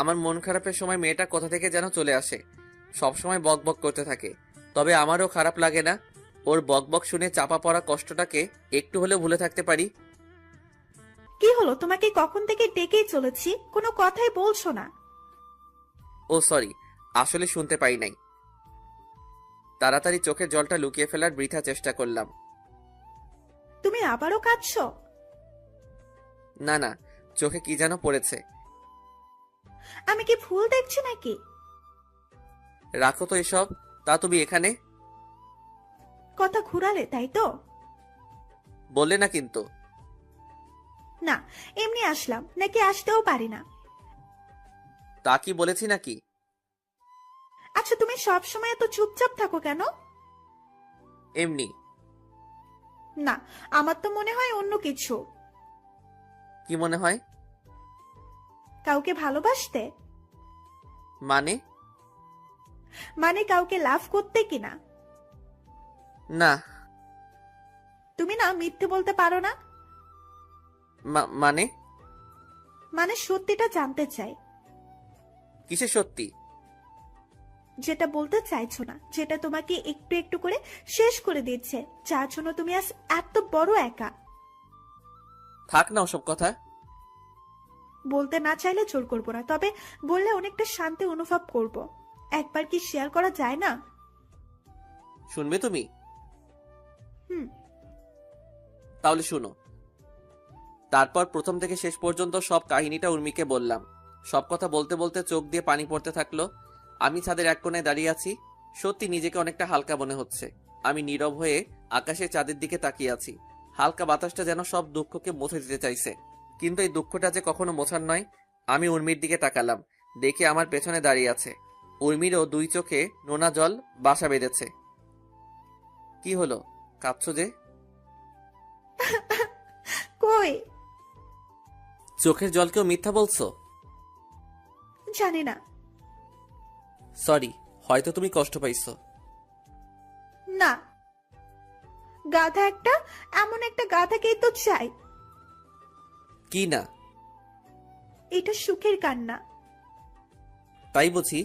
আমার মন খারাপের সময় মেয়েটা কোথা থেকে যেন চলে আসে, সব সময় বক বক করতে থাকে। তবে আমারও খারাপ লাগে না, ওর বক বক শুনে চাপা পড়া কষ্টটাকে একটু হলেও ভুলে থাকতে পারি। কি হলো, তোমাকে কখন থেকে ডেকেই চলেছি, কোনো কথাই বলছো না। ও সরি, আসলে শুনতে পাই নাই। তাড়াতাড়ি চোখের জলটা লুকিয়ে ফেলার বৃথা চেষ্টা করলাম। তুমি আবারও কাঁদছো? না না, চোখে কি যেন পড়েছে। আমি কি ভুল দেখছি নাকি? রাখো তো এসব। তা তুমি এখানে কথা ঘুরালে তাই তো? বললে না কিন্তু। না, এমনি আসলাম, নাকি আসতেও পারি না? তা কি বলেছি নাকি? আচ্ছা, তুমি সব সময় এত চুপচাপ থাকো কেন? এমনি। না, আমার তো মনে হয় অন্য কিছু। কি মনে হয়? কাউকে ভালোবাসতে? মানে? মানে কাউকে লাভ করতে কিনা? না। তুমি না মিথ্যে বলতে পারো না। মানে? মানে সত্যিটা জানতে চাই। কিসে সত্যি? যেটা বলতে চাইছো না, যেটা তোমাকে একটু একটু করে শেষ করে দিচ্ছে, যার জন্য তুমি আজ এত বড় একা। থাক না ওসব কথা। বলতে না চাইলে জোর করবো না, তবে বললে অনেকটা শান্তি অনুভব করব। একবার কি শেয়ার করা যায় না? শুনবে তুমি? হুম। তাহলে শুনো। তারপর প্রথম থেকে শেষ পর্যন্ত সব কাহিনীটা উর্মিকে বললাম। সব কথা বলতে বলতে চোখ দিয়ে পানি পড়তে থাকলো। আমি ছাদের এক কোণায় দাঁড়িয়ে আছি, সত্যি নিজেকে অনেকটা হালকা মনে হচ্ছে। আমি নীরব হয়ে আকাশে চাঁদের দিকে তাকিয়ে আছি। হালকা বাতাসটা যেন সব দুঃখকে মুছে দিতে চাইছে, কিন্তু এই দুঃখটা যে কখনো মোছার নয়। আমি উর্মির দিকে তাকালাম, দেখে আমার পেছনে দাঁড়িয়ে আছে। উর্মিরও 2 চোখে নোনা জল বাসা বেঁধেছে। কি হলো, কাঁদছো যে? কই? চোখের জলকেও মিথ্যা বলছো? জানি না। সরি, হয়তো তুমি কষ্ট পাইছো। না, গাধা একটা, এমন একটা গাধাকেই তো চাই। কি না? এটা সুখের কান্না। তাই বুঝি।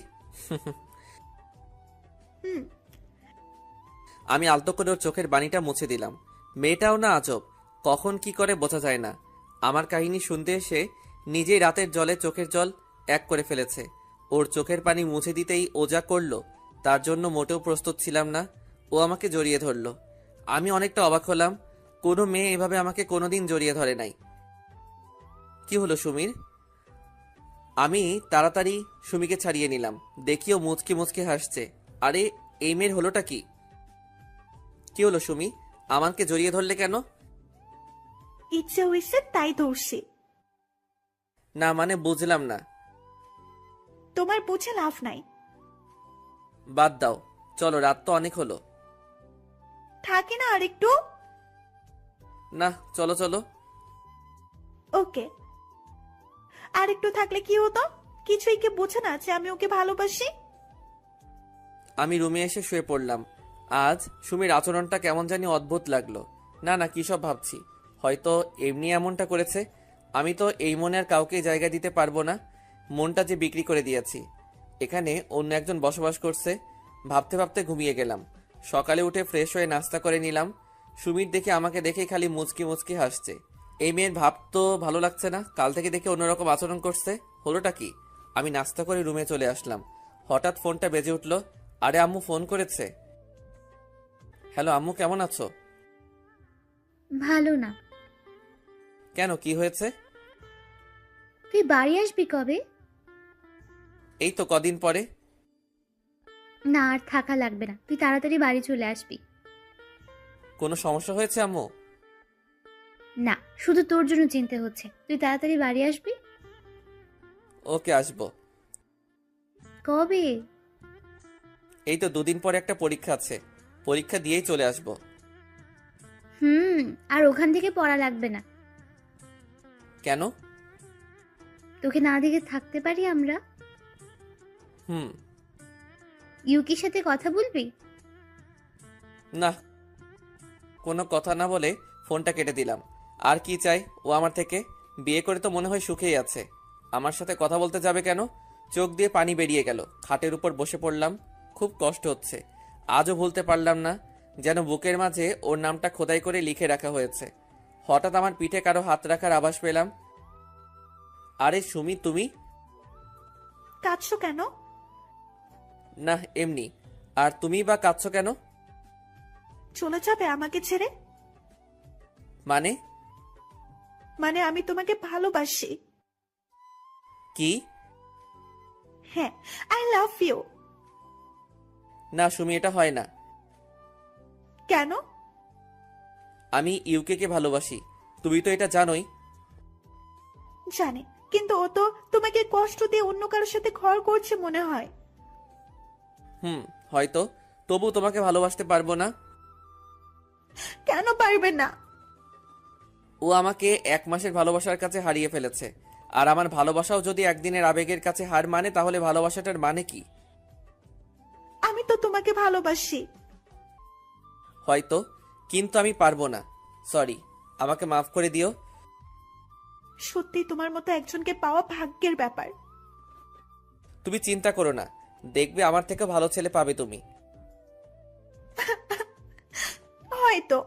হুম। আমি আলতো করে ওর চোখের বাণীটা মুছে দিলাম। মেয়েটাও না আজব, কখন কি করে বোঝা যায় না। আমার কাহিনী শুনতে এসে নিজেই রাতের জলে চোখের জল এক করে ফেলেছে। ওর চোখের পানি মুছে দিতেই ও যা করলো, তার জন্য মোটেও প্রস্তুত ছিলাম না। ও আমাকে জড়িয়ে ধরলো। আমি অনেকটা অবাক হলাম, কোনো মেয়ে এভাবে আমাকে কোনোদিন জড়িয়ে ধরে নাই। কি হলো সুমির? আমি তাড়াতাড়ি সুমিকে ছাড়িয়ে নিলাম, দেখিও মুচকি মুচকি হাসছে। আরে এই মেয়ের হলোটা কি? কি হলো সুমি, আমাকে জড়িয়ে ধরলে কেন? ইচ্ছে হয়েছে তাই ধরছি। না মানে বুঝলাম না। তোমার বুঝে লাভ নাই। বাদ দাও, চলো, রাত তো অনেক হলো। থাকে না আরেকটু? না, চলো চলো। ওকে। আরেকটু থাকলে কি হতো? কিছুই কি বোঝে না যে আমি ওকে ভালোবাসি? আমি রুমে এসে শুয়ে পড়লাম। আজ সুমির আচরণটা কেমন জানি অদ্ভুত লাগলো। না না, কি সব ভাবছি, হয়তো এমনি এমনটা করেছে। আমি তো এই মনে আর কাউকে জায়গা দিতে পারবো না। মনটা যে বিক্রি করে দিয়েছি। এখানে অন্য একজন বসবাস করছে। ভাবতে ভাবতে ঘুমিয়ে গেলাম। সকালে উঠে ফ্রেশ হয়ে নাস্তা করে নিলাম। সুমির দেখে আমাকে দেখে খালি মুচকি মুচকি হাসছে। এই মেয়ের ভাব তো ভালো লাগছে না, কাল থেকে দেখে অন্যরকম আচরণ করছে। হলোটা কি? আমি নাস্তা করে রুমে চলে আসলাম। হঠাৎ ফোনটা বেজে উঠলো। আরে আম্মু ফোন করেছে। হ্যালো আম্মু, কেমন আছো? ভালো না। কেন, কি হয়েছে? তুই বাড়ি আসবি কবে? এই তো কদিন পরে। না, আর থাকা লাগবে না, তুই তাড়াতাড়ি বাড়ি চলে আসবি। কোনো সমস্যা হয়েছে আম্মু? না, শুধু তোর জন্য চিন্তা হচ্ছে, তুই তাড়াতাড়ি বাড়ি আসবি। ওকে, আসবো। কবে? এই তো দুদিন পরে একটা পরীক্ষা আছে, পরীক্ষা দিয়েই চলে আসবো। আর ওখান থেকে পড়া লাগবে না। কেন? তোকে না দেখে থাকতে পারি আমরা? হুম। ইউকির সাথে কথা বলবি? না, কোনো কথা না বলে ফোনটা কেটে দিলাম। আর কি চাই ও আমার থেকে? বিয়ে করে তো মনে হয় সুখেই আছে। আমার সাথে কথা বলতে যাবে কেন? চোখ দিয়ে পানি বেরিয়ে গেল। খাটের উপর বসে পড়লাম। খুব কষ্ট হচ্ছে। আজও ভুলতে পারলাম না, যেন বুকের মাঝে ওর নামটা খোদাই করে লিখে রাখা হয়েছে। হঠাৎ আমার পিঠে কারো হাত রাখার আভাস পেলাম। আরে সুমি, তুমি? কাঁদছো কেন? না, এমনি। আর তুমি বা কাঁদছো কেন? চলে যাবে আমাকে ছেড়ে? মানে? মানে আমি তোমাকে ভালোবাসি। কি? হ্যাঁ, আই লাভ ইউ। না সুমি, এটা হয় না। কেন? আমি ইউকে কে ভালোবাসি, তুমি তো এটা জানোই। জানি, কিন্তু ও তো তোমাকে কষ্ট দিয়ে অন্য কারোর সাথে ঘর করছে মনে হয়। হয়তো, তবু তোমাকে ভালোবাসতে পারবো না। কেন পারবে না? ও আমাকে 1 মাসের ভালোবাসার কাছে হারিয়ে ফেলেছে। আর আমার ভালোবাসাও যদি একদিনের আবেগের কাছে হার মানে, তাহলে ভালোবাসাটার মানে কি? আমি তো তোমাকে ভালোবাসি। হয়তো, কিন্তু আমি পারবো না। সরি, আমাকে মাফ করে দিও। সত্যি তোমার মতো একজনকে পাওয়া ভাগ্যের ব্যাপার। তুমি চিন্তা করো না, দেখবে আমার থেকে ভালো ছেলে পাবে তুমি। হয়তো।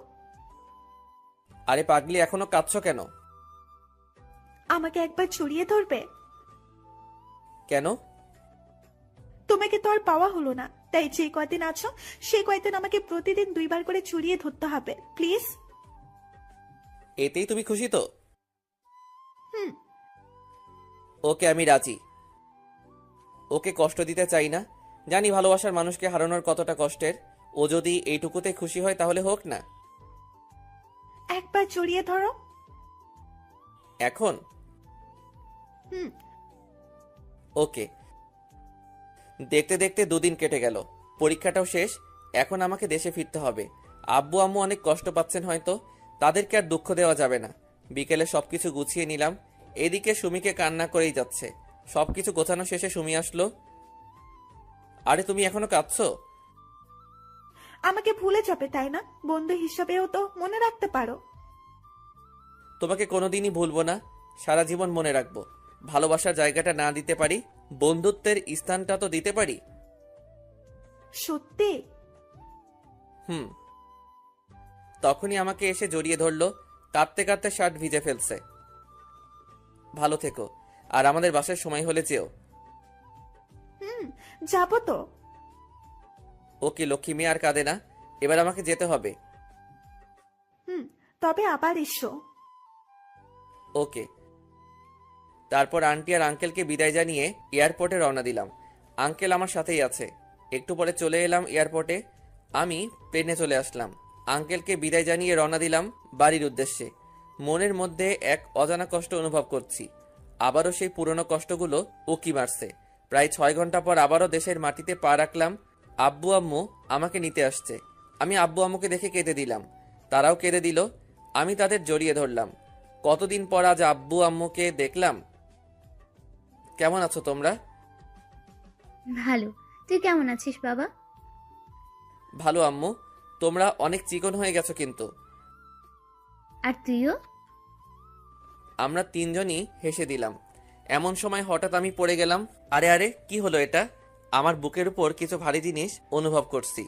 আরে পাগলি, এখনো কাঁদছো কেন? আমাকে একবার জড়িয়ে ধরবে? কেন? তোমাকে তো আর পাওয়া হলো না, তাই যে কয়দিন আছো সেই কয়দিন আমাকে প্রতিদিন 2 বার করে জড়িয়ে ধরতে হবে, প্লিজ। এতেই তুমি খুশি তো? হুম। ওকে, আমি রাজি। ওকে কষ্ট দিতে চাই না। জানি ভালোবাসার মানুষকে হারানোর কতটা কষ্টের। ও যদি এইটুকুতে খুশি হয় তাহলে হোক না। একবার জড়িয়ে ধরো। এখন? হুম। ওকে। দেখতে দেখতে 2 দিন কেটে গেল। পরীক্ষাটাও শেষ। এখন আমাকে দেশে ফিরতে হবে। আব্বু আম্মু অনেক কষ্ট পাচ্ছেন হয়তো, তাদেরকে আর দুঃখ দেওয়া যাবে না। বিকেলে সবকিছু গুছিয়ে নিলাম। এদিকে সুমিকে কান্না করেই যাচ্ছে। সবকিছু গোছানো শেষে সুমি আসলো। আরে তুমি এখনো কাঁদছো? আমাকে ভুলে যাবে তাই না? বন্ধু হিসাবেও তো মনে রাখতে পারো। তোমাকে কোনোদিনই ভুলবো না, সারা জীবন মনে রাখবো। ভালোবাসার জায়গাটা না দিতে পারি, বন্ধুত্বের স্থানটা তো দিতে পারি। সত্যি? তখনই আমাকে এসে জড়িয়ে ধরলো। কাঁদতে কাঁদতে শার্ট ভিজে ফেলছে। ভালো থেকো, আর আমাদের বাসার সময় হলে যেও। যাবো তো। ওকে লক্ষ্মী মেয়ে, আর কাঁদে না। এবার আমাকে যেতে হবে। তবে আবার এসো। ওকে। তারপর আন্টি আর আঙ্কেলকে বিদায় জানিয়ে এয়ারপোর্টে রওনা দিলাম। আঙ্কেল আমার সাথেই আছে। একটু পরে চলে এলাম এয়ারপোর্টে। আমি প্লেনে চলে আসলাম। আঙ্কেলকে বিদায় জানিয়ে রওনা দিলাম বাড়ির উদ্দেশ্যে। মনের মধ্যে এক অজানা কষ্ট অনুভব করছি। আবারও সেই পুরনো কষ্টগুলো উকি মারছে। প্রায় 6 ঘন্টা পর আবারও দেশের মাটিতে পা রাখলাম। আব্বু আম্মু আমাকে নিতে আসছে। আমি আব্বু আম্মুকে দেখে কেঁদে দিলাম। তারাও কেঁদে দিল। আমি তাদের জড়িয়ে ধরলাম। কতদিন পর আজ আব্বু আম্মুকে দেখলাম। কেমন আছো তোমরা? ভালো। তুই কেমন আছিস বাবা? ভালো আম্মু। তোমরা অনেক চিকন হয়ে গেছো কিন্তু। আর তুইও। আমরা তিনজনই হেসে দিলাম। এমন সময় হঠাৎ আমি পড়ে গেলাম। আরে আরে, কি হলো এটা? আমার বুকের উপর কিছু ভারী জিনিস অনুভব করছি।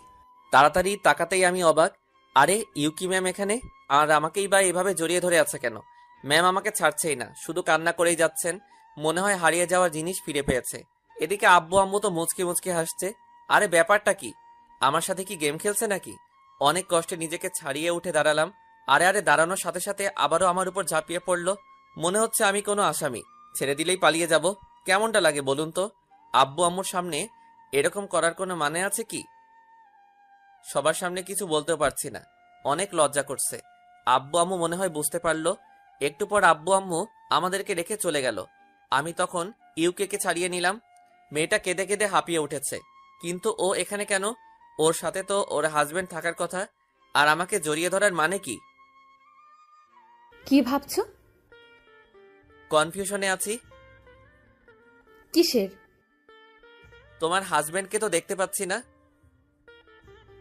তাড়াতাড়ি তাকাতেই আমি অবাক। আরে ইউকি ম্যাম এখানে, আর আমাকেই বা এভাবে জড়িয়ে ধরে আছে কেন? ম্যাম আমাকে ছাড়ছেই না, শুধু কান্না করেই যাচ্ছেন। মনে হয় হারিয়ে যাওয়া জিনিস ফিরে পেয়েছে। এদিকে আব্বু আম্মু তো মুচকি মুচকি হাসছে। আরে ব্যাপারটা কি? আমার সাথে কি গেম খেলছে নাকি? অনেক কষ্টে নিজেকে ছাড়িয়ে উঠে দাঁড়ালাম। আরে আরে, দাঁড়ানোর সাথে সাথে আবারও আমার উপর ঝাঁপিয়ে পড়লো। মনে হচ্ছে আমি কোনো আসামি, ছেড়ে দিলেই পালিয়ে যাব। কেমনটা লাগে বলুন তো? আব্বু আম্মুর সামনে এরকম করার কোনো মানে আছে কি? সবার সামনে কিছু বলতেও পারছি না, অনেক লজ্জা করছে। আব্বু আম্মু মনে হয় বুঝতে পারলো। একটু পর আব্বু আম্মু আমাদেরকে রেখে চলে গেল। আমি তখন ইউকে ছাড়িয়ে নিলাম। মেয়েটা কেঁদে কেঁদে হাঁপিয়ে উঠেছে। কিন্তু ও এখানে কেন? ওর সাথে তো ওর হাজবেন্ড থাকার কথা। আর আমাকে জড়িয়ে ধরার মানে কি? কি ভাবছো? কনফিউশনে আছি। কিসের? তোমার হাজবেন্ডকে তো দেখতে পাচ্ছি না।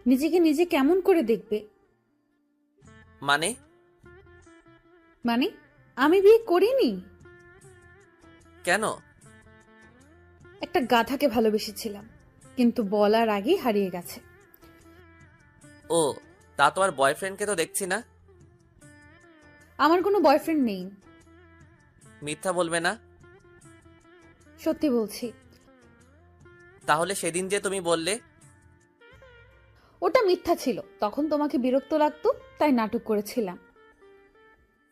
নিজেকে নিজে কেমন করে দেখবে? মানে? মানে আমি বিয়ে করিনি। কেন? একটা গাধাকে ভালোবেসেছিলাম, কিন্তু বলার আগেই হারিয়ে গেছে। ও, তা তোমার বয়ফ্রেন্ডকে তো দেখছি না। আমার কোনো বয়ফ্রেন্ড নেই। মিথ্যা বলবে না। সত্যি বলছি। তাহলে সেদিন যে তুমি বললে। ওটা মিথ্যা ছিল, তখন তোমাকে বিরক্ত লাগতো তাই নাটক করেছিলাম।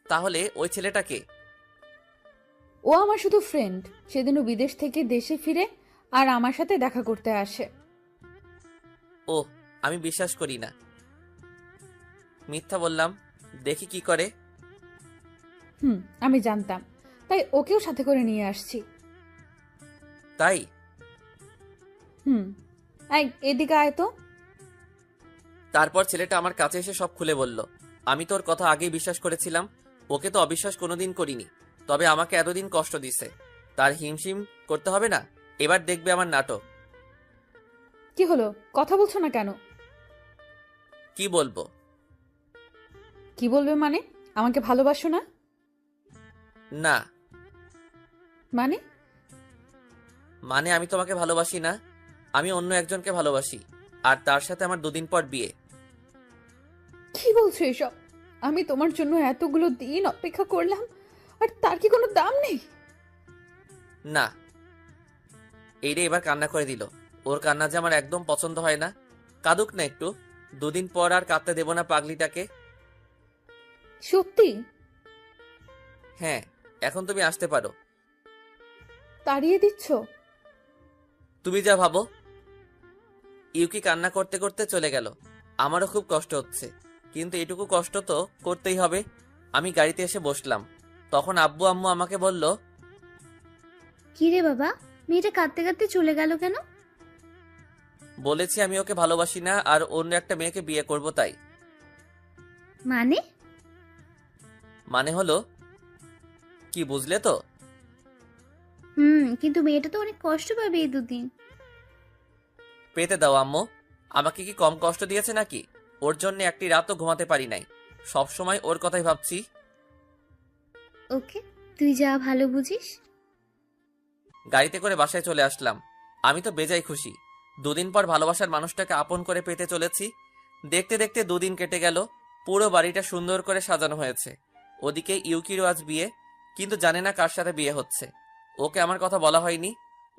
তাহলে ওই ছেলেটাকে? ও আমার শুধু ফ্রেন্ড। সেদিনও বিদেশ থেকে দেশে ফিরে আর আমার সাথে দেখা করতে আসে। ও, আমি বিশ্বাস করি না। মিথ্যা বললাম, দেখি কি করে। আমি জানতাম, তাই ওকেও সাথে করে নিয়ে আসছি। তাই? এই এদিকে আয় তো। তারপর ছেলেটা আমার কাছে এসে সব খুলে বলল। আমি তোর কথা আগেই বিশ্বাস করেছিলাম। ওকে তো অবিশ্বাস কোনোদিন করিনি, তবে আমাকে এতদিন কষ্ট দিছে, তার হিমশিম করতে হবে না। এবার দেখবে আমার নাটক। কি হলো, কথা বলছো না কেন? কি বলবো? কি বলবে মানে? আমাকে ভালোবাসো না? না। মানে? মানে আমি তোমাকে ভালোবাসি না, আমি অন্য একজনকে ভালোবাসি, আর তার সাথে আমার 2 দিন পর বিয়ে। কি বলছো এসব? আমি তোমার জন্য এতগুলো দিন অপেক্ষা করলাম, আর তার কি কোনো দাম নেই? না। এই রে, এবার কান্না করে দিল। ওর কান্না যে আমার একদম পছন্দ হয় না। কাঁদুক না একটু, 2 দিন পর আর কাঁদতে দেব না পাগলিটাকে। সত্যি? হ্যাঁ, এখন তুমি আসতে পারো। তাড়িয়ে দিচ্ছ? তুমি যা ভাবো। ইউকি কান্না করতে করতে চলে গেল। আমারও খুব কষ্ট হচ্ছে, কিন্তু এটুকু কষ্ট তো করতেই হবে। আমি গাড়িতে এসে বসলাম। তখন আব্বু আম্মু আমাকে বলল, কি রে বাবা, মেয়েটা কাঁদতে কাঁদতে চলে গেল কেন? বলেছি আমি ওকে ভালোবাসি না আর অন্য একটা মেয়েকে বিয়ে করব তাই। মানে? মানে হলো কি, বুঝলে তো? কিন্তু মেয়েটা তো অনেক কষ্ট পাবে এই 2 দিন। পেতে দাও আম্মু। আমাকে কি কম কষ্ট দিয়েছে নাকি? ওর জন্য একটি রাতও ঘুমাতে পারি নাই। সব সময় ওর কথাই ভাবছি। ওকে, তুই যা ভালো বুঝিস। গাড়িতে করে বাসায় চলে আসলাম। আমি তো বেজায় খুশি। 2 দিন পর ভালোবাসার মানুষটাকে আপন করে পেতে চলেছি। দেখতে দেখতে 2 দিন কেটে গেল। পুরো বাড়িটা সুন্দর করে সাজানো হয়েছে। ওদিকে ইউকিরও আজ বিয়ে, কিন্তু জানে না কার সাথে বিয়ে হচ্ছে। ওকে আমার কথা বলা হয়নি।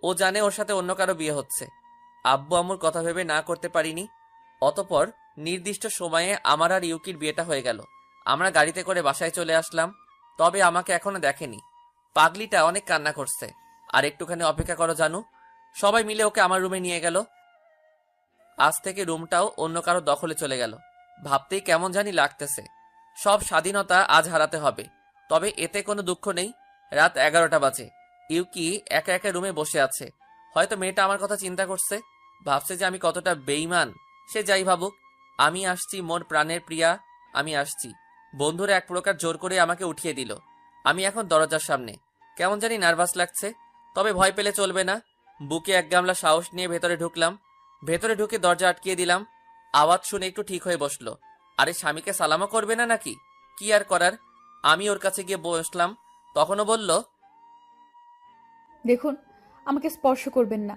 ও জানে ওর সাথে অন্য কারো বিয়ে হচ্ছে। আব্বু আম্মুর কথা ভেবে না করতে পারিনি। অতঃপর নির্দিষ্ট সময়ে আমার আর ইউকির বিয়েটা হয়ে গেল। আমরা গাড়িতে করে বাসায় চলে আসলাম। তবে আমাকে এখনো দেখেনি। পাগলিটা অনেক কান্না করছে। আর একটুখানি অপেক্ষা করো জানু। সবাই মিলে ওকে আমার রুমে নিয়ে গেল। আজ থেকে রুমটাও অন্য কারো দখলে চলে গেল। ভাবতেই কেমন জানি লাগতেছে। সব স্বাধীনতা আজ হারাতে হবে। তবে এতে কোনো দুঃখ নেই। রাত 11টা বাজে। ইউকি একা একা রুমে বসে আছে। হয়তো মেয়েটা আমার কথা চিন্তা করছে, ভাবছে যে আমি কতটা বেঈমান। সে যাই ভাবুক, আমি আসছি মোর প্রাণের প্রিয়া, আমি আসছি। বন্ধুরা এক প্রকার জোর করে আমাকে উঠিয়ে দিল। আমি এখন দরজার সামনে। কেমন জানি নার্ভাস লাগছে, তবে ভয় পেলে চলবে না। বুকে এক গামলা সাহস নিয়ে ভেতরে ঢুকলাম। ভেতরে ঢুকে দরজা আটকিয়ে দিলাম। আওয়াজ শুনে একটু ঠিক হয়ে বসলো। আরে স্বামীকে সালামও করবে না নাকি? কি আর করার, আমি ওর কাছে গিয়ে বসলাম। তখনও বলল, দেখুন, আমাকে স্পর্শ করবেন না।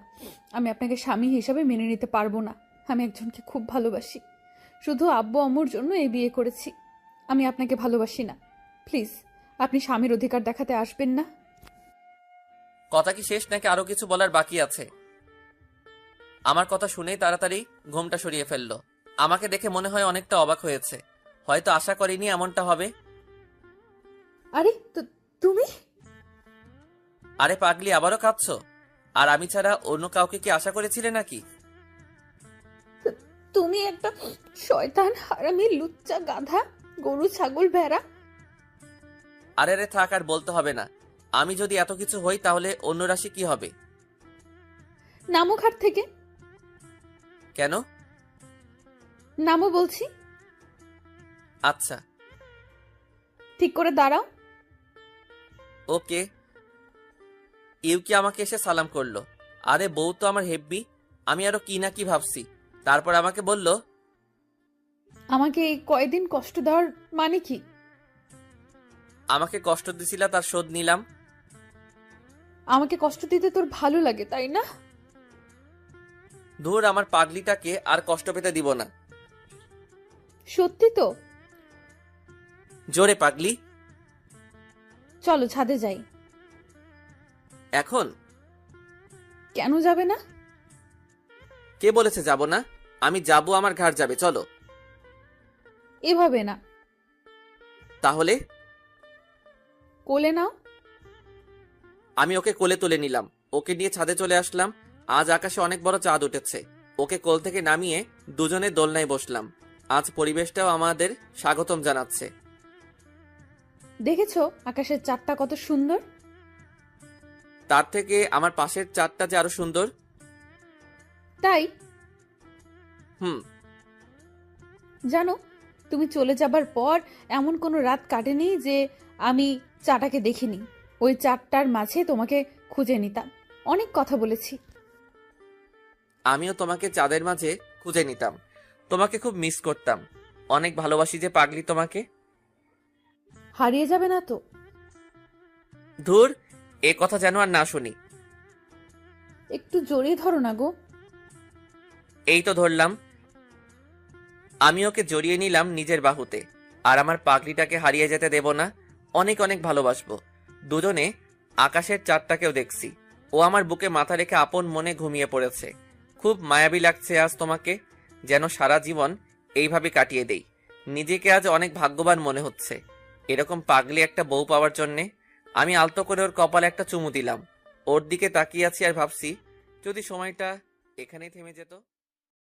আমি আপনাকে স্বামী হিসাবে মেনে নিতে পারবো না। আমি একজনকে খুব ভালোবাসি। শুধু আব্বু আম্মুর জন্য এই বিয়ে করেছি। আমি আপনাকে ভালোবাসি না। প্লিজ, আপনি স্বামীর অধিকার দেখাতে আসবেন না। কথা কি শেষ নাকি আরো কিছু বলার বাকি আছে? আমার কথা শুনেই তাড়াতাড়ি ঘুমটা সরিয়ে ফেলল। আমাকে দেখে মনে হয় অনেকটা অবাক হয়েছে। হয়তো আশা করিনি এমনটা হবে। আরে তুমি? আরে পাগলি, আবারও কাঁদছো? আর আমি ছাড়া অন্য কাউকে কি আশা করেছিলে নাকি? তুমি একটা শয়তান, হারামি, লুচ্চা, গাধা, গরু, ছাগল, ভেড়া। আরে রে থাক, আর বলতে হবে না। আমি যদি এত কিছু হই তাহলে অন্য রাশি কি হবে? নামো ঘাট থেকে। কেন? নামো বলছি। আচ্ছা, ঠিক করে দাঁড়াও। ওকে। ইউকি আমাকে এসে সালাম করলো। আরে বউ তো আমার হেব্বি। আমি আরো কি না কি ভাবছি। তারপর আমাকে বলল, আমাকে এই কয়দিন কষ্ট দেওয়ার মানে কি? আমাকে কষ্ট দিছিলা, তার শোধ নিলাম। আমাকে কষ্ট দিতে তোর ভালো লাগে, তাই না? ধুর, আমার পাগলিটাকে আর কষ্ট পেতে দিব না। সত্যি তো? জোরে পাগলি। চলো ছাদে যাই। এখন? কেন যাবে না? কে বলেছে যাব না? আমি যাব, আমার ঘাড় যাবে, চলো। এভাবে না। তাহলে? কোলে নাও। আমি ওকে কোলে তুলে নিলাম। ওকে নিয়ে ছাদে চলে আসলাম। আজ আকাশে অনেক বড় চাঁদ উঠেছে। ওকে কোল থেকে নামিয়ে দুজনে দোলনায় বসলাম। আজ পরিবেশটাও আমাদের স্বাগতম জানাচ্ছে। দেখেছো আকাশের চাঁদটা কত সুন্দর? তার থেকে আমার পাশের চাঁদটা যে আরো সুন্দর। তাই? হুম। জানো, তুমি চলে যাবার পর এমন কোনো রাত কাটেনি যে আমি চাঁদটাকে দেখিনি। ওই চাঁদটার মাঝে তোমাকে খুঁজে নিতাম। অনেক কথা বলেছি। আমিও তোমাকে চাঁদের মাঝে খুঁজে নিতাম। তোমাকে খুব মিস করতাম। অনেক ভালোবাসি যে পাগলি তোমাকে। হারিয়ে যাবে না তো? ধুর, এ কথা যেন আর না শুনি। একটু জড়িয়ে ধরো না গো। এই তো ধরলাম। আমি ওকে জড়িয়ে নিলাম নিজের বাহুতে। আর আমার পাগলিটাকে হারিয়ে যেতে দেব না। অনেক অনেক ভালোবাসবো। দুজনে আকাশের চাঁদটাকেও দেখছি। ও আমার বুকে মাথা রেখে আপন মনে ঘুমিয়ে পড়েছে। খুব মায়াবী লাগছে আজ তোমাকে। যেন সারা জীবন এইভাবে কাটিয়ে দেই। নিজেকে আজ অনেক ভাগ্যবান মনে হচ্ছে এরকম পাগলি একটা বউ পাওয়ার জন্যে। আমি আলতো করে ওর কপালে একটা চুমু দিলাম। ওর দিকে তাকিয়ে আছি আর ভাবছি, যদি সময়টা এখানেই থেমে যেত।